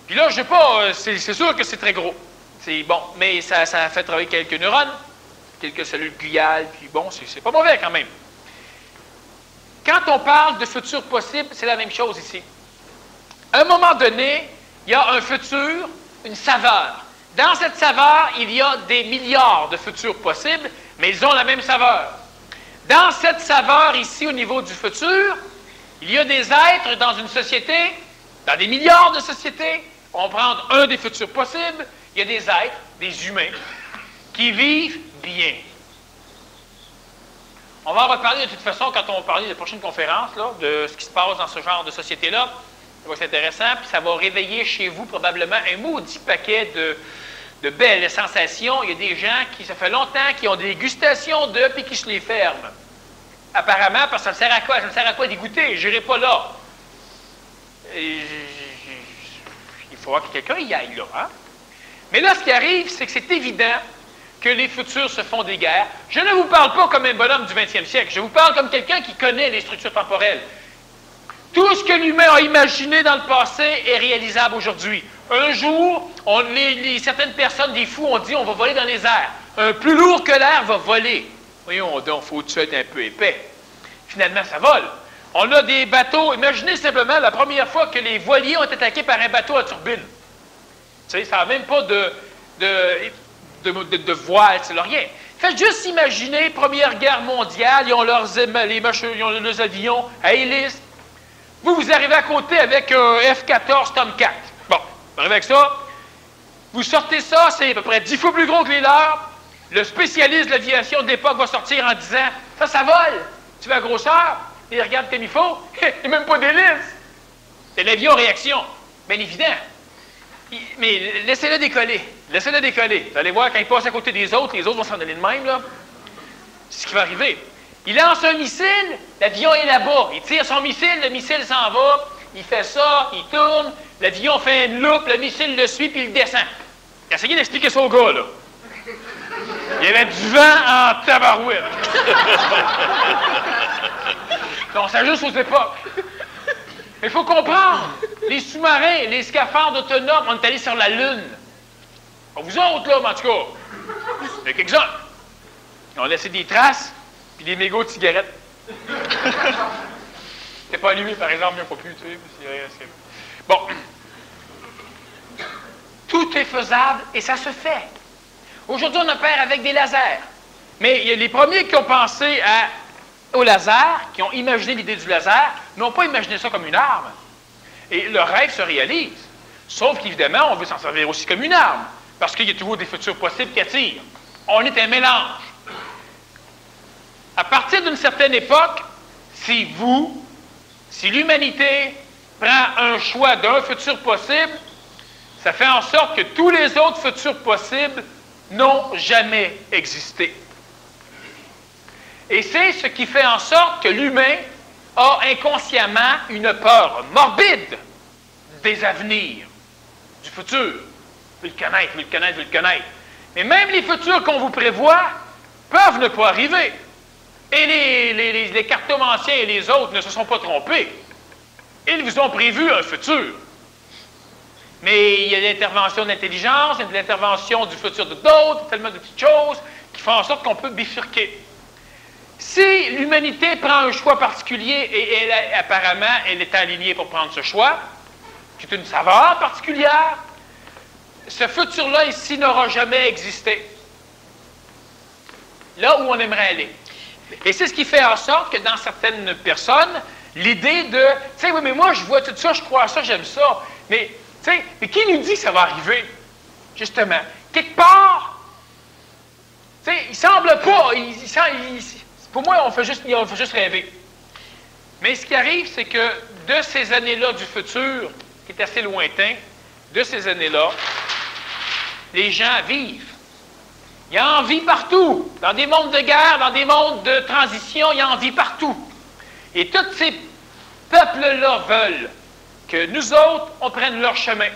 Puis là, je ne sais pas, c'est sûr que c'est très gros. C'est bon, mais ça fait travailler quelques neurones, quelques cellules gliales, puis bon, c'est pas mauvais quand même. Quand on parle de futur possible, c'est la même chose ici. À un moment donné, il y a un futur, une saveur. Dans cette saveur, il y a des milliards de futurs possibles, mais ils ont la même saveur. Dans cette saveur ici, au niveau du futur, il y a des êtres dans une société, dans des milliards de sociétés. On va prendre un des futurs possibles. Il y a des êtres, des humains, qui vivent bien. On va en reparler de toute façon quand on va parler de la prochaine conférence, là, de ce qui se passe dans ce genre de société-là. Ça va être intéressant, puis ça va réveiller chez vous probablement un maudit paquet de belles sensations. Il y a des gens qui, ça fait longtemps, qui ont des dégustations d'œufs puis qui se les ferment. Apparemment, parce que ça me sert à quoi? Ça me sert à quoi d'y goûter? Je n'irai pas là. Il faudra que quelqu'un y aille là. Hein? Mais là, ce qui arrive, c'est que c'est évident que les futurs se font des guerres. Je ne vous parle pas comme un bonhomme du 20e siècle. Je vous parle comme quelqu'un qui connaît les structures temporelles. Tout ce que l'humain a imaginé dans le passé est réalisable aujourd'hui. Un jour, certaines personnes, des fous, ont dit on va voler dans les airs. Un plus lourd que l'air va voler. Voyons donc, faut-tu être un peu épais? Finalement, ça vole. On a des bateaux. Imaginez simplement la première fois que les voiliers ont été attaqués par un bateau à turbine. Tu sais, ça n'a même pas de voile, c'est rien. Faites juste imaginer, Première Guerre mondiale, ils ont leurs avions à hélice. Vous arrivez à côté avec un F-14 Tomcat. Bon, vous arrivez avec ça. Vous sortez ça, c'est à peu près 10 fois plus gros que les leurs. Le spécialiste de l'aviation de l'époque va sortir en disant « Ça vole! Tu veux la grosseur? Il regarde comme il faut. Il n'y a même pas d'hélice. » C'est l'avion réaction. Bien évident. Mais laissez-le décoller. Laissez-le décoller. Vous allez voir, quand il passe à côté des autres, les autres vont s'en donner de même, là. C'est ce qui va arriver. Il lance un missile, l'avion est là-bas. Il tire son missile, le missile s'en va. Il fait ça, il tourne, l'avion fait une loupe, le missile le suit, puis il descend. Il a essayé d'expliquer ça au gars, là. Il y avait du vent en tabarouette. Donc, ça juste aux époques. Mais il faut comprendre, les sous-marins, les scaphandres autonomes, on est allés sur la Lune. Pas vous autres, là, mais en tout cas, il y a quelques-uns. Ils ont laissé des traces, puis des mégots de cigarettes. C'était pas allumé, par exemple, il n'y a pas pu, tu sais. Bon. Tout est faisable, et ça se fait. Aujourd'hui, on opère avec des lasers. Mais il y a les premiers qui ont pensé au laser, qui ont imaginé l'idée du laser, n'ont pas imaginé ça comme une arme. Et le rêve se réalise. Sauf qu'évidemment, on veut s'en servir aussi comme une arme, parce qu'il y a toujours des futurs possibles qui attirent. On est un mélange. À partir d'une certaine époque, si l'humanité prend un choix d'un futur possible, ça fait en sorte que tous les autres futurs possibles n'ont jamais existé. Et c'est ce qui fait en sorte que l'humain a inconsciemment une peur morbide des avenirs, du futur. Vous le connaître, vous le connaître, vous le connaître. Mais même les futurs qu'on vous prévoit peuvent ne pas arriver. Et les cartomanciens et les autres ne se sont pas trompés. Ils vous ont prévu un futur. Mais il y a l'intervention de l'intelligence, il y a de l'intervention du futur de d'autres, tellement de petites choses qui font en sorte qu'on peut bifurquer. Si l'humanité prend un choix particulier et apparemment elle est alignée pour prendre ce choix, qui est une saveur particulière, ce futur-là ici n'aura jamais existé. Là où on aimerait aller. Et c'est ce qui fait en sorte que dans certaines personnes, l'idée de, tu sais, oui, mais moi je vois tout ça, je crois à ça, j'aime ça, mais, tu sais, mais qui nous dit que ça va arriver? Justement. Quelque part, tu sais, il semble pas, pour moi, on fait juste rêver. Mais ce qui arrive, c'est que de ces années-là du futur, qui est assez lointain, de ces années-là, les gens vivent. Il y a envie partout. Dans des mondes de guerre, dans des mondes de transition, il y a envie partout. Et tous ces peuples-là veulent que nous autres, on prenne leur chemin.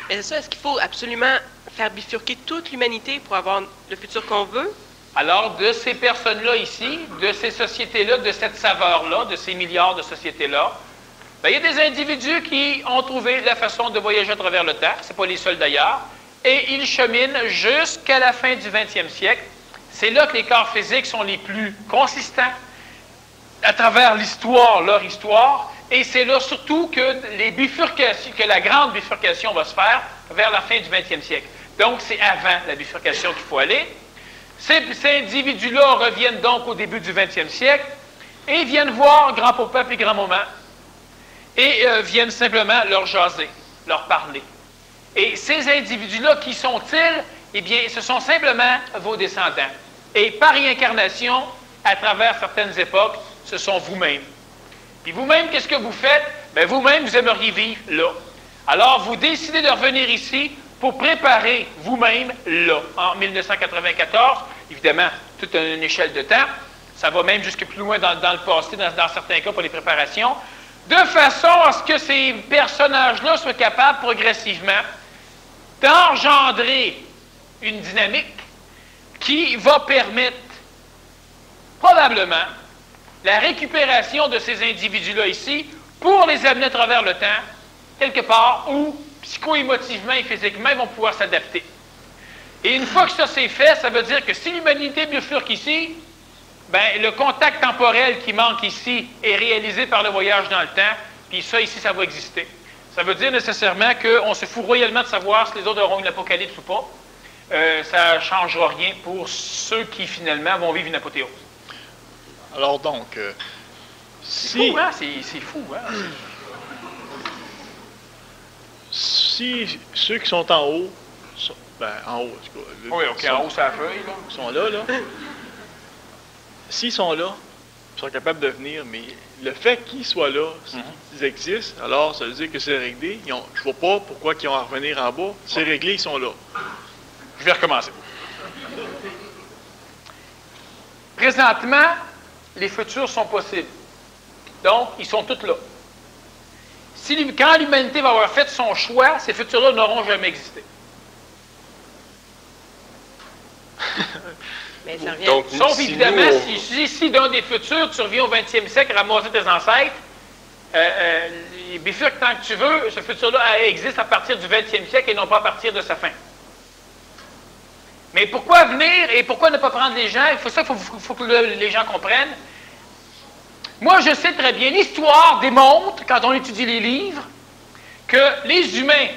Mais c'est ça, est-ce qu'il faut absolument faire bifurquer toute l'humanité pour avoir le futur qu'on veut? Alors, de ces personnes-là ici, de ces sociétés-là, de cette saveur-là, de ces milliards de sociétés-là, bien, il y a des individus qui ont trouvé la façon de voyager à travers le temps. Ce n'est pas les seuls d'ailleurs. Et ils cheminent jusqu'à la fin du 20e siècle. C'est là que les corps physiques sont les plus consistants à travers l'histoire, leur histoire. Et c'est là surtout que la grande bifurcation va se faire vers la fin du 20e siècle. Donc, c'est avant la bifurcation qu'il faut aller. Ces individus-là reviennent donc au début du 20e siècle et viennent voir grand-papa et grand-maman et viennent simplement leur jaser, leur parler. Et ces individus-là, qui sont-ils? Eh bien, ce sont simplement vos descendants. Et par réincarnation, à travers certaines époques, ce sont vous-même. Puis vous-même, qu'est-ce que vous faites? Bien, vous-même, vous aimeriez vivre là. Alors, vous décidez de revenir ici pour préparer vous-même là, en 1994. Évidemment, toute une échelle de temps. Ça va même jusque plus loin dans le passé, dans certains cas, pour les préparations. De façon à ce que ces personnages-là soient capables progressivement d'engendrer une dynamique qui va permettre probablement la récupération de ces individus-là ici pour les amener à travers le temps, quelque part où, psycho-émotivement et physiquement, ils vont pouvoir s'adapter. Et une fois que ça c'est fait, ça veut dire que si l'humanité bifurque ici, ben, le contact temporel qui manque ici est réalisé par le voyage dans le temps, puis ça, ici, ça va exister. Ça veut dire nécessairement qu'on se fout royalement de savoir si les autres auront une apocalypse ou pas. Ça ne changera rien pour ceux qui, finalement, vont vivre une apothéose. Alors donc, c'est fou, hein? C'est fou, hein? Si ceux qui sont en haut, en haut, en tout cas, oui, OK, en haut, c'est la feuille, là. Ils sont là. S'ils sont là, ils sont capables de venir, mais le fait qu'ils soient là, s'ils existent, alors ça veut dire que c'est réglé. Je ne vois pas pourquoi ils ont à revenir en bas. C'est réglé, ils sont là. Je vais recommencer. Présentement, les futurs sont possibles. Donc, ils sont tous là. Quand l'humanité va avoir fait son choix, ces futurs-là n'auront jamais existé. Mais ça revient. Donc, Sauf évidemment, si dans des futurs, tu reviens au 20e siècle, ramasser tes ancêtres, bifurque tant que tu veux, ce futur-là existe à partir du 20e siècle et non pas à partir de sa fin. Mais pourquoi venir et pourquoi ne pas prendre les gens? Il faut que les gens comprennent. Moi, je sais très bien, l'histoire démontre, quand on étudie les livres, que les humains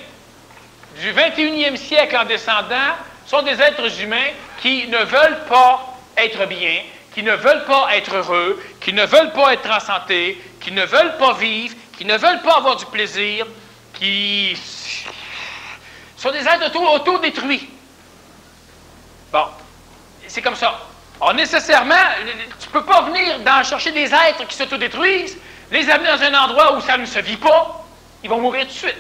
du 21e siècle en descendant sont des êtres humains qui ne veulent pas être bien, qui ne veulent pas être heureux, qui ne veulent pas être en santé, qui ne veulent pas vivre, qui ne veulent pas avoir du plaisir, qui sont des êtres autodétruits. Bon, c'est comme ça. Alors, nécessairement, tu ne peux pas venir chercher des êtres qui s'autodétruisent, les amener dans un endroit où ça ne se vit pas, ils vont mourir tout de suite.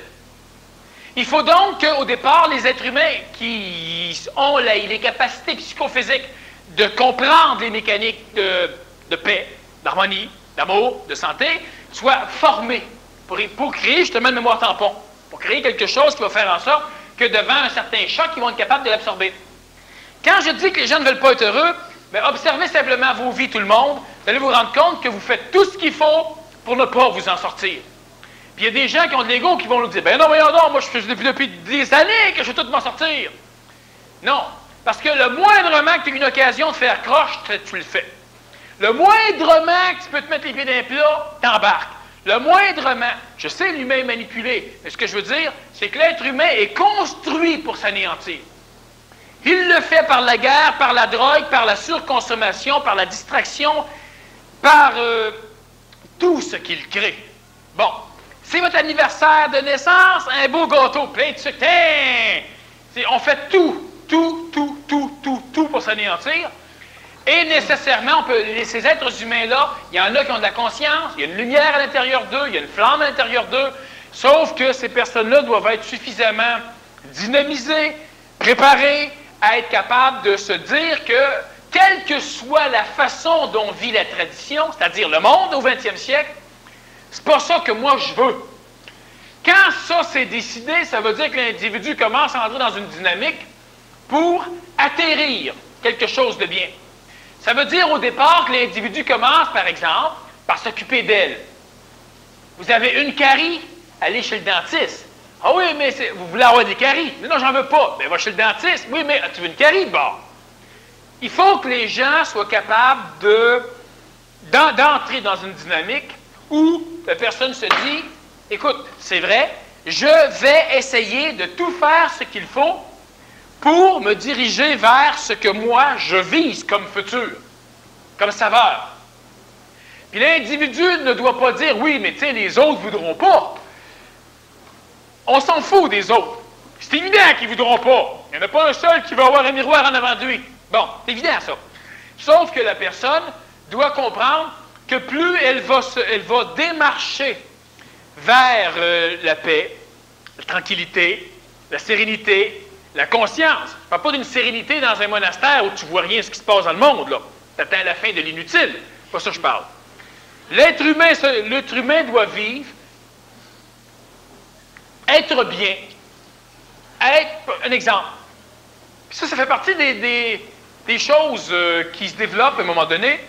Il faut donc qu'au départ, les êtres humains qui ont les capacités psychophysiques de comprendre les mécaniques de paix, d'harmonie, d'amour, de santé, soient formés pour créer justement une mémoire tampon, pour créer quelque chose qui va faire en sorte que devant un certain choc, ils vont être capables de l'absorber. Quand je dis que les gens ne veulent pas être heureux, bien, observez simplement vos vies, tout le monde, vous allez vous rendre compte que vous faites tout ce qu'il faut pour ne pas vous en sortir. Puis il y a des gens qui ont de l'ego qui vont nous dire « Ben non, voyons donc, moi je fais depuis des années que je vais tout m'en sortir. » Non, parce que le moindrement que tu as une occasion de faire croche, tu le fais. Le moindrement que tu peux te mettre les pieds dans les plats, t'embarques. Le moindrement, je sais l'humain est manipulé, mais ce que je veux dire, c'est que l'être humain est construit pour s'anéantir. Il le fait par la guerre, par la drogue, par la surconsommation, par la distraction, par tout ce qu'il crée. Bon, c'est votre anniversaire de naissance, un beau gâteau plein de sucre. On fait tout pour s'anéantir. Et nécessairement, ces êtres humains-là, il y en a qui ont de la conscience, il y a une lumière à l'intérieur d'eux, il y a une flamme à l'intérieur d'eux, Sauf que ces personnes-là doivent être suffisamment dynamisées, préparées, à être capables de se dire que, quelle que soit la façon dont vit la tradition, c'est-à-dire le monde au 20e siècle, c'est pas ça que moi je veux. Quand ça c'est décidé, ça veut dire que l'individu commence à entrer dans une dynamique pour atterrir quelque chose de bien. Ça veut dire au départ que l'individu commence, par exemple, par s'occuper d'elle. Vous avez une carie, allez chez le dentiste. Ah oui, mais vous voulez avoir des caries? Mais non, j'en veux pas. Ben, va chez le dentiste. Oui, mais tu veux une carie? Bon. Il faut que les gens soient capables d'entrer dans une dynamique où la personne se dit, écoute, c'est vrai, je vais essayer de tout faire ce qu'il faut pour me diriger vers ce que moi, je vise comme futur, comme saveur. Puis l'individu ne doit pas dire, oui, mais tu sais, les autres ne voudront pas. On s'en fout des autres. C'est évident qu'ils ne voudront pas. Il n'y en a pas un seul qui va avoir un miroir en avant de lui. Bon, c'est évident ça. Sauf que la personne doit comprendre que plus elle va démarcher vers la paix, la tranquillité, la sérénité, la conscience. Je ne parle pas d'une sérénité dans un monastère où tu ne vois rien de ce qui se passe dans le monde, là. Tu attends la fin de l'inutile. C'est pas ça que je parle. L'être humain doit vivre, être bien, être un exemple. Puis ça fait partie des choses qui se développent à un moment donné.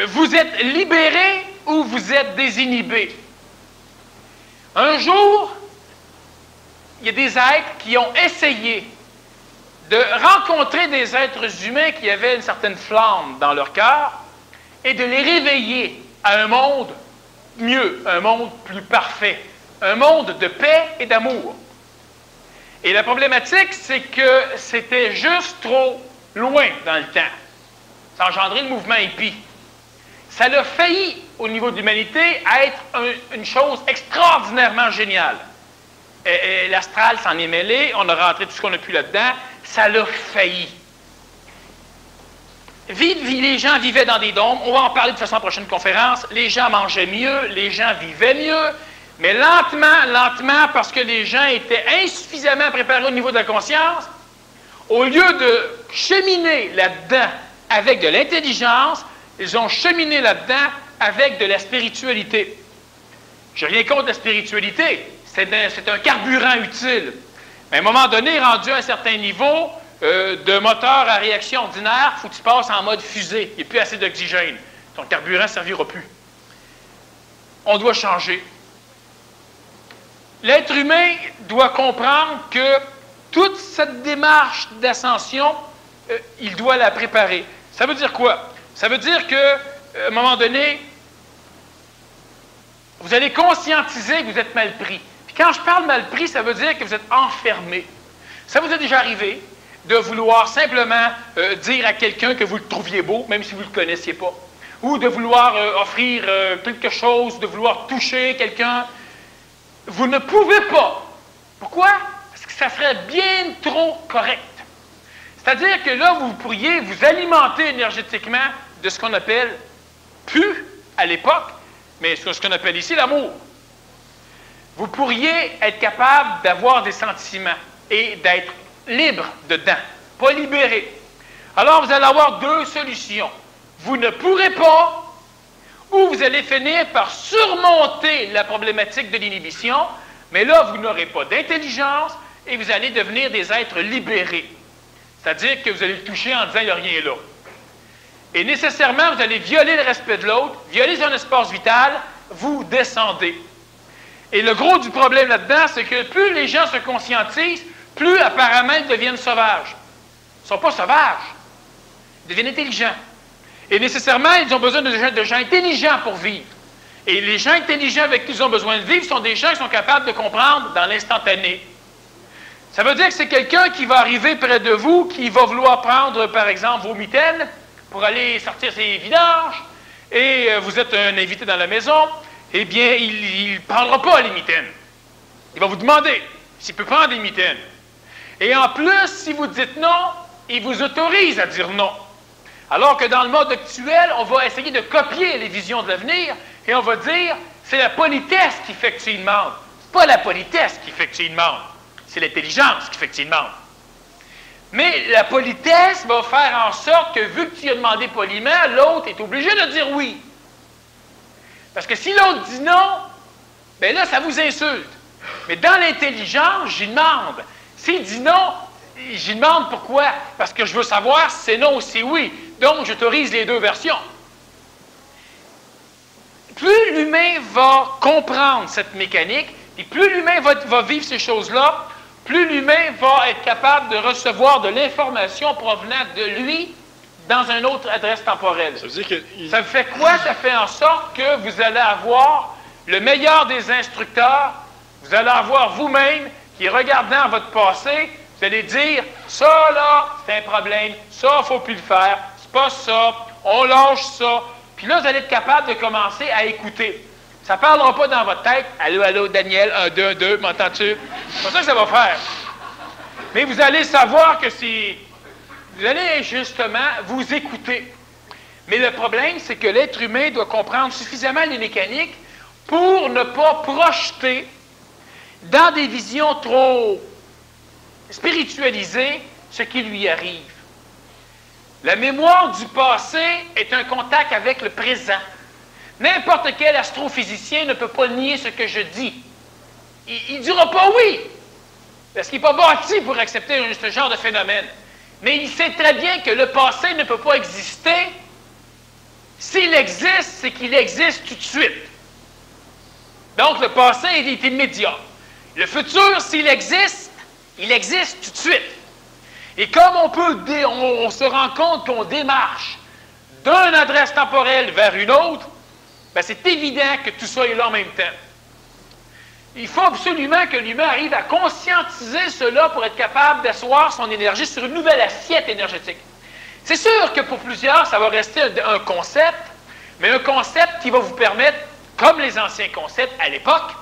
Vous êtes libéré ou vous êtes désinhibé. Un jour, il y a des êtres qui ont essayé de rencontrer des êtres humains qui avaient une certaine flamme dans leur cœur et de les réveiller à un monde mieux, un monde plus parfait, un monde de paix et d'amour. Et la problématique, c'est que c'était juste trop loin dans le temps. Ça a engendré le mouvement hippie. Ça a failli, au niveau de l'humanité, être une chose extraordinairement géniale. L'astral s'en est mêlé, on a rentré tout ce qu'on a pu là-dedans, ça l'a failli. Les gens vivaient dans des dômes, on va en parler de façon à la prochaine conférence, les gens mangeaient mieux, les gens vivaient mieux, mais lentement, parce que les gens étaient insuffisamment préparés au niveau de la conscience, au lieu de cheminer là-dedans avec de l'intelligence, ils ont cheminé là-dedans avec de la spiritualité. Je n'ai rien contre la spiritualité, c'est un carburant utile. Mais à un moment donné, rendu à un certain niveau de moteur à réaction ordinaire, il faut que tu passes en mode fusée. Il n'y a plus assez d'oxygène. Ton carburant ne servira plus. On doit changer. L'être humain doit comprendre que toute cette démarche d'ascension, il doit la préparer. Ça veut dire quoi? Ça veut dire qu'à un moment donné, vous allez conscientiser que vous êtes mal pris. Puis quand je parle mal pris, ça veut dire que vous êtes enfermé. Ça vous est déjà arrivé de vouloir simplement dire à quelqu'un que vous le trouviez beau, même si vous ne le connaissiez pas, ou de vouloir offrir quelque chose, de vouloir toucher quelqu'un. Vous ne pouvez pas. Pourquoi? Parce que ça serait bien trop correct. C'est-à-dire que là, vous pourriez vous alimenter énergétiquement de ce qu'on appelle, plus à l'époque, mais ce qu'on appelle ici l'amour. Vous pourriez être capable d'avoir des sentiments et d'être libre dedans, pas libéré. Alors, vous allez avoir deux solutions. Vous ne pourrez pas, ou vous allez finir par surmonter la problématique de l'inhibition, mais là, vous n'aurez pas d'intelligence et vous allez devenir des êtres libérés. C'est-à-dire que vous allez le toucher en disant « il n'y a rien là ». Et nécessairement, vous allez violer le respect de l'autre, violer son espace vital, vous descendez. Et le gros du problème là-dedans, c'est que plus les gens se conscientisent, plus apparemment ils deviennent sauvages. Ils ne sont pas sauvages, ils deviennent intelligents. Et nécessairement, ils ont besoin de gens intelligents pour vivre. Et les gens intelligents avec qui ils ont besoin de vivre sont des gens qui sont capables de comprendre dans l'instantané. Ça veut dire que c'est quelqu'un qui va arriver près de vous, qui va vouloir prendre, par exemple, vos mitaines pour aller sortir ses vidanges, et vous êtes un invité dans la maison, eh bien, il ne prendra pas les mitaines. Il va vous demander s'il peut prendre des mitaines. Et en plus, si vous dites non, il vous autorise à dire non. Alors que dans le mode actuel, on va essayer de copier les visions de l'avenir et on va dire, C'est la politesse qui fait que tu lui demandes. C'est pas la politesse qui fait que tu lui demandes. C'est l'intelligence qui fait que tu lui demandes. Mais la politesse va faire en sorte que, vu que tu lui as demandé poliment, l'autre est obligé de dire oui. Parce que si l'autre dit non, bien là, ça vous insulte. Mais dans l'intelligence, j'y demande. S'il dit non, j'y demande pourquoi. Parce que je veux savoir si c'est non ou si oui. Donc, j'autorise les deux versions. Plus l'humain va comprendre cette mécanique, et plus l'humain va vivre ces choses-là, plus l'humain va être capable de recevoir de l'information provenant de lui dans une autre adresse temporelle. Ça veut dire que ça fait quoi? Ça fait en sorte que vous allez avoir le meilleur des instructeurs, vous allez avoir vous-même qui, regardant votre passé, vous allez dire, ça là, c'est un problème, ça, il ne faut plus le faire, c'est pas ça, on lâche ça. Puis là, vous allez être capable de commencer à écouter. Ça ne parlera pas dans votre tête. Allô, allô, Daniel, 1, 2, 1, 2, m'entends-tu? C'est pas ça que ça va faire. Mais vous allez savoir que c'est... Vous allez justement vous écouter. Mais le problème, c'est que l'être humain doit comprendre suffisamment les mécaniques pour ne pas projeter dans des visions trop spiritualisées ce qui lui arrive. La mémoire du passé est un contact avec le présent. N'importe quel astrophysicien ne peut pas nier ce que je dis. Il ne dira pas oui, parce qu'il n'est pas bâti pour accepter ce genre de phénomène. Mais il sait très bien que le passé ne peut pas exister. S'il existe, c'est qu'il existe tout de suite. Donc, le passé est immédiat. Le futur, s'il existe, il existe tout de suite. Et comme on se rend compte qu'on démarche d'une adresse temporelle vers une autre, bien, c'est évident que tout ça est là en même temps. Il faut absolument que l'humain arrive à conscientiser cela pour être capable d'asseoir son énergie sur une nouvelle assiette énergétique. C'est sûr que pour plusieurs, ça va rester un concept, mais un concept qui va vous permettre, comme les anciens concepts à l'époque,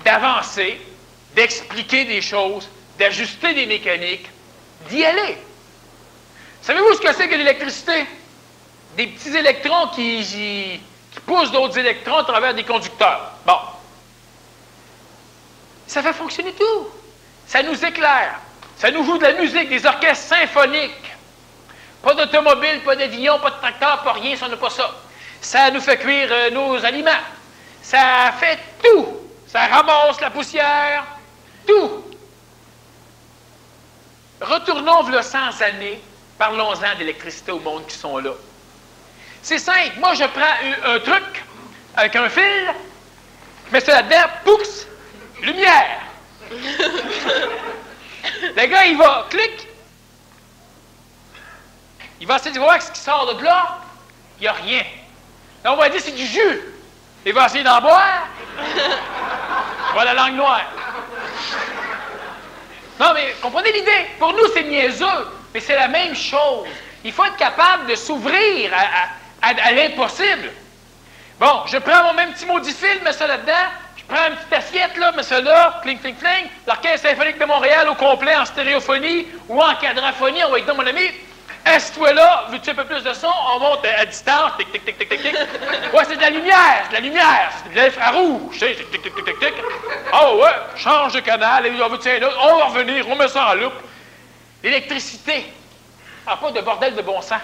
d'avancer, d'expliquer des choses, d'ajuster des mécaniques, d'y aller. Savez-vous ce que c'est que l'électricité? Des petits électrons qui poussent d'autres électrons à travers des conducteurs. Bon. Ça fait fonctionner tout. Ça nous éclaire. Ça nous joue de la musique, des orchestres symphoniques. Pas d'automobile, pas d'avion, pas de tracteur, pas rien, ça n'a pas ça. Ça nous fait cuire nos aliments. Ça fait tout. Ça ramasse la poussière. Tout. Retournons v'là 100 années, parlons-en d'électricité au monde qui sont là. C'est simple. Moi, je prends un truc avec un fil, je mets ça là-dedans, poux, lumière. Le gars, il va, clic. Il va essayer de voir ce qui sort de là. Il n'y a rien. Là, on va dire c'est du jus. Il va essayer d'en boire. Voilà la langue noire. Non, mais comprenez l'idée. Pour nous, c'est niaiseux, mais c'est la même chose. Il faut être capable de s'ouvrir à l'impossible. Bon, je prends mon même petit maudit fil, mets ça là-dedans. Je prends une petite assiette, là, mets ça là, cling, cling, cling. L'Orchestre symphonique de Montréal au complet, en stéréophonie ou en quadraphonie. On va être dans mon ami. Est-toi là, veux-tu un peu plus de son? On monte à distance. Tic, tic, tic, tic, tic, tic. Ouais, c'est de la lumière, c'est de la lumière. C'est de l'infrarouge. Tic, tic, tic, tic, tic, tic. Oh, ouais, change de canal. On veut tiens là. On va revenir, on met ça en loupe. L'électricité. Ah, pas de bordel de bon sens.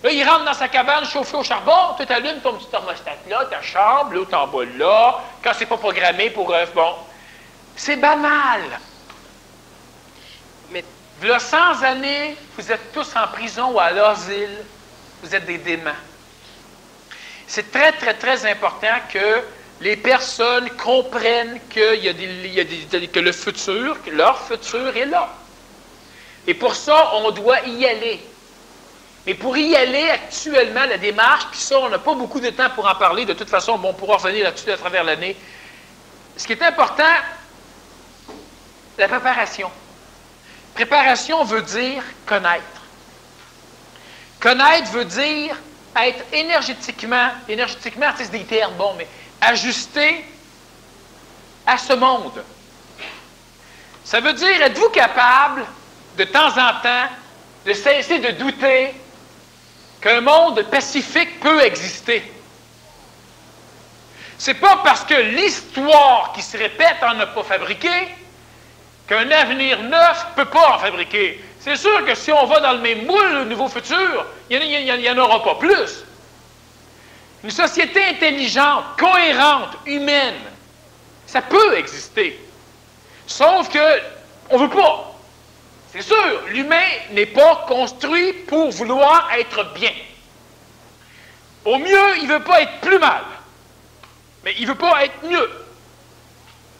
Là, il rentre dans sa cabane chauffée au charbon. Tu allumes ton petit thermostat là, ta chambre, l'autre en bas là. Quand c'est pas programmé pour. Bon. C'est banal. Mais V'là 100 années, vous êtes tous en prison ou à l'asile. Vous êtes des démons. C'est très, très, très important que les personnes comprennent que le futur, que leur futur est là. Et pour ça, on doit y aller. Mais pour y aller, actuellement, la démarche, puis ça, on n'a pas beaucoup de temps pour en parler. De toute façon, bon, on pourra revenir là-dessus à travers l'année. Ce qui est important, la préparation. Préparation veut dire connaître. Connaître veut dire être énergétiquement, c'est des termes, bon, mais ajusté à ce monde. Ça veut dire, êtes-vous capable, de temps en temps, de cesser de douter qu'un monde pacifique peut exister? C'est pas parce que l'histoire qui se répète en a pas fabriqué qu'un avenir neuf ne peut pas en fabriquer. C'est sûr que si on va dans le même moule, le nouveau futur, il n'y en aura pas plus. Une société intelligente, cohérente, humaine, ça peut exister. Sauf que on ne veut pas. C'est sûr, l'humain n'est pas construit pour vouloir être bien. Au mieux, il ne veut pas être plus mal. Mais il ne veut pas être mieux.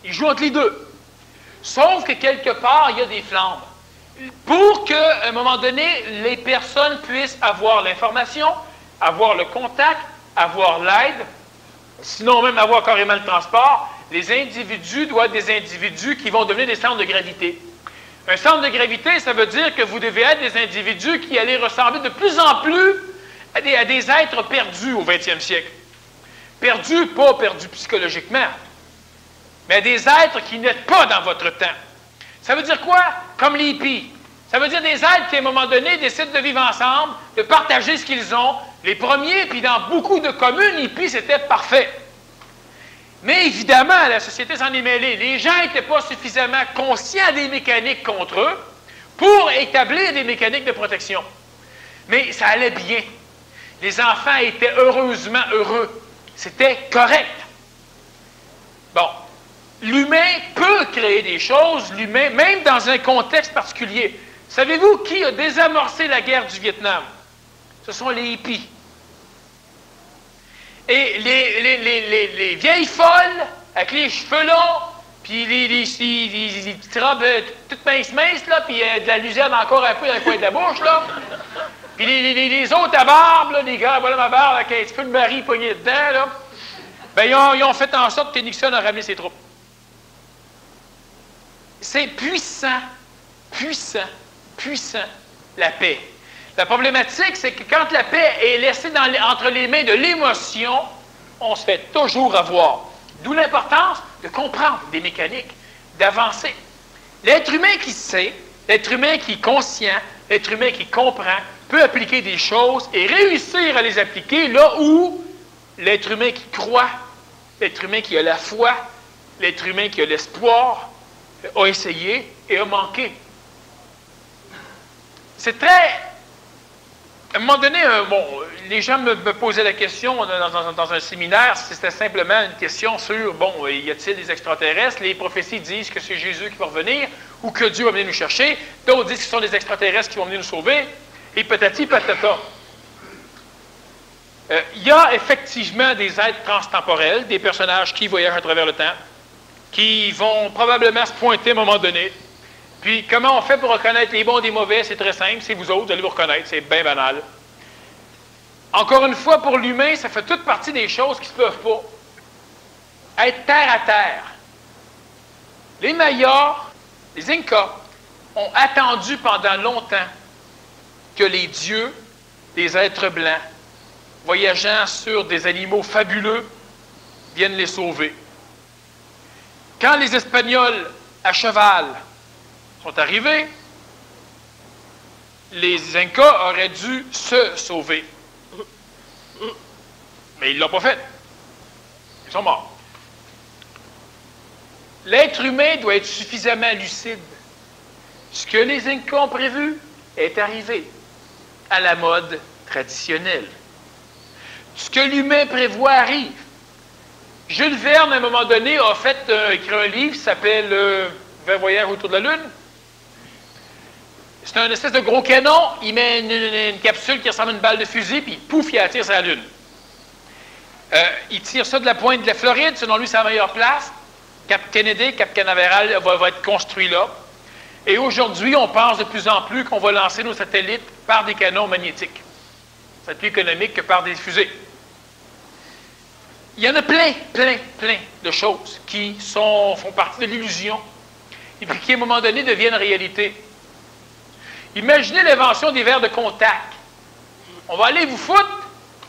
Il joue entre les deux. Sauf que quelque part, il y a des flammes. Pour qu'à un moment donné, les personnes puissent avoir l'information, avoir le contact, avoir l'aide, sinon même avoir carrément le transport, les individus doivent être des individus qui vont devenir des centres de gravité. Un centre de gravité, ça veut dire que vous devez être des individus qui allaient ressembler de plus en plus à des êtres perdus au 20e siècle. Perdus, pas perdus psychologiquement, mais des êtres qui n'êtes pas dans votre temps. Ça veut dire quoi? Comme les hippies. Ça veut dire des êtres qui, à un moment donné, décident de vivre ensemble, de partager ce qu'ils ont. Les premiers, puis dans beaucoup de communes, hippies, c'était parfait. Mais évidemment, la société s'en est mêlée. Les gens n'étaient pas suffisamment conscients des mécaniques contre eux pour établir des mécaniques de protection. Mais ça allait bien. Les enfants étaient heureusement heureux. C'était correct. Bon. L'humain peut créer des choses, l'humain, même dans un contexte particulier. Savez-vous qui a désamorcé la guerre du Vietnam? Ce sont les hippies. Et les vieilles folles, avec les cheveux longs, puis les petites robes toutes minces, là, puis de la lusière encore un peu dans le coin de la bouche, là. Puis les autres à barbe, là, les gars, voilà ma barbe, avec un petit peu de Marie poignée dedans, là. Ben, ils ont fait en sorte que Nixon a ramené ses troupes. C'est puissant, puissant, puissant, la paix. La problématique, c'est que quand la paix est laissée entre les mains de l'émotion, on se fait toujours avoir. D'où l'importance de comprendre des mécaniques, d'avancer. L'être humain qui sait, l'être humain qui est conscient, l'être humain qui comprend, peut appliquer des choses et réussir à les appliquer là où l'être humain qui croit, l'être humain qui a la foi, l'être humain qui a l'espoir, a essayé et a manqué. C'est très... À un moment donné, les gens me posaient la question dans un séminaire, c'était simplement une question sur, y a-t-il des extraterrestres? Les prophéties disent que c'est Jésus qui va revenir ou que Dieu va venir nous chercher. D'autres disent que ce sont des extraterrestres qui vont venir nous sauver. Et patati patata. Il y a effectivement des êtres transtemporels, des personnages qui voyagent à travers le temps, qui vont probablement se pointer à un moment donné. Puis, comment on fait pour reconnaître les bons des mauvais? C'est très simple, c'est vous autres, vous allez vous reconnaître, c'est bien banal. Encore une fois, pour l'humain, ça fait toute partie des choses qui ne se peuvent pas. Être terre à terre. Les Mayas, les Incas, ont attendu pendant longtemps que les dieux, des êtres blancs, voyageant sur des animaux fabuleux, viennent les sauver. Quand les Espagnols à cheval sont arrivés, les Incas auraient dû se sauver. Mais ils ne l'ont pas fait. Ils sont morts. L'être humain doit être suffisamment lucide. Ce que les Incas ont prévu est arrivé à la mode traditionnelle. Ce que l'humain prévoit arrive. Jules Verne, à un moment donné, a écrit un livre qui s'appelle « Voyage autour de la Lune ». C'est un espèce de gros canon, il met une capsule qui ressemble à une balle de fusil, puis pouf, il attire sur la Lune. Il tire ça de la pointe de la Floride, selon lui, c'est la meilleure place. Cap Kennedy, Cap Canaveral va être construit là. Et aujourd'hui, on pense de plus en plus qu'on va lancer nos satellites par des canons magnétiques. C'est plus économique que par des fusées. Il y en a plein de choses qui font partie de l'illusion et puis qui, à un moment donné, deviennent réalité. Imaginez l'invention des verres de contact. On va aller vous foutre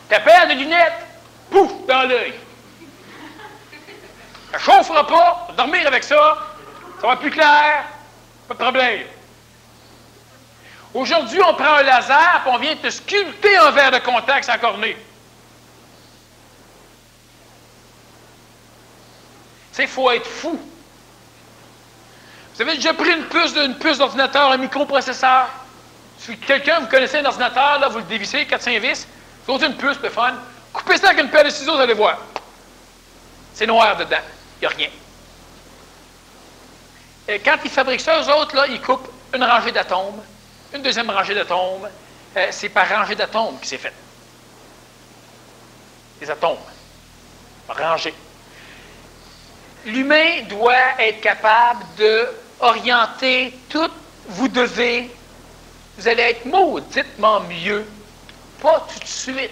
ta paire de lunettes, pouf, dans l'œil. Ça ne chauffera pas, on va dormir avec ça, ça va être plus clair, pas de problème. Aujourd'hui, on prend un laser et on vient te sculpter un verre de contact sans cornée. sais, il faut être fou. Vous avez déjà pris une puce d'ordinateur, un microprocesseur? Si quelqu'un, vous connaissez un ordinateur, là, vous le dévissez, 4-5 vis, vous avez une puce, c'est fun. Coupez ça avec une paire de ciseaux, vous allez voir. C'est noir dedans. Il n'y a rien. Et quand ils fabriquent ça, eux autres, là, ils coupent une rangée d'atomes, une deuxième rangée d'atomes. C'est par rangée d'atomes que c'est fait. Des atomes. Rangés. L'humain doit être capable d'orienter tout. Vous allez être mauditement mieux. Pas tout de suite.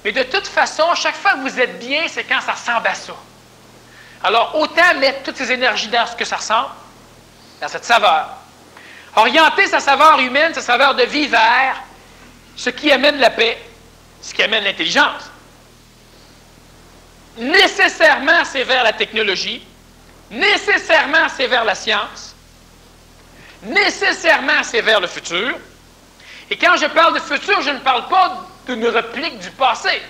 Mais de toute façon, chaque fois que vous êtes bien, c'est quand ça ressemble à ça. Alors, autant mettre toutes ces énergies dans ce que ça ressemble, dans cette saveur. Orienter sa saveur humaine, sa saveur de vie vers ce qui amène la paix, ce qui amène l'intelligence. Nécessairement, c'est vers la technologie. Nécessairement, c'est vers la science. Nécessairement, c'est vers le futur. Et quand je parle de futur, je ne parle pas d'une réplique du passé.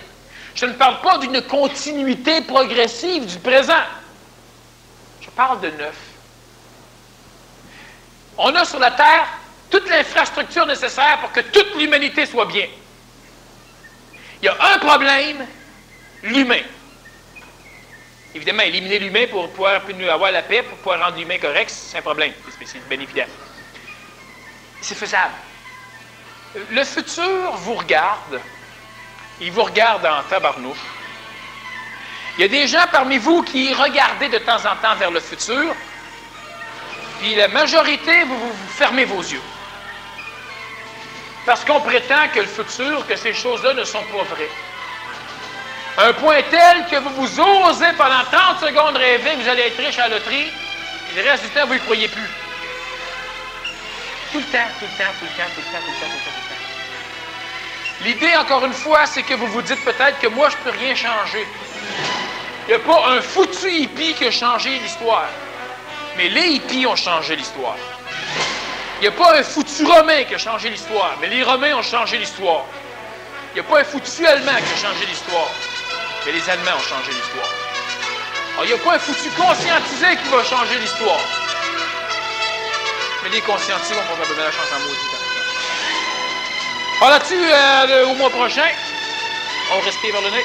Je ne parle pas d'une continuité progressive du présent. Je parle de neuf. On a sur la Terre toute l'infrastructure nécessaire pour que toute l'humanité soit bien. Il y a un problème, l'humain. Évidemment, éliminer l'humain pour pouvoir avoir la paix, pour pouvoir rendre l'humain correct, c'est un problème. C'est bien évident. C'est faisable. Le futur vous regarde. Il vous regarde en tabarnouche. Il y a des gens parmi vous qui regardez de temps en temps vers le futur, puis la majorité, vous fermez vos yeux. Parce qu'on prétend que le futur, que ces choses-là ne sont pas vraies. Un point tel que vous osez pendant 30 secondes rêver que vous allez être riche à la loterie, et le reste du temps, vous n'y croyez plus. Tout le temps, tout le temps, tout le temps, tout le temps, tout le temps, tout le temps, tout le temps. L'idée, encore une fois, c'est que vous vous dites peut-être que moi, je ne peux rien changer. Il n'y a pas un foutu hippie qui a changé l'histoire. Mais les hippies ont changé l'histoire. Il n'y a pas un foutu Romain qui a changé l'histoire. Mais les Romains ont changé l'histoire. Il n'y a pas un foutu Allemand qui a changé l'histoire. Mais les Allemands ont changé l'histoire. Alors, il n'y a pas un foutu conscientisé qui va changer l'histoire. Mais les conscientisés vont probablement la chance en maudit. Alors là-dessus, au mois prochain, on respire vers le nez.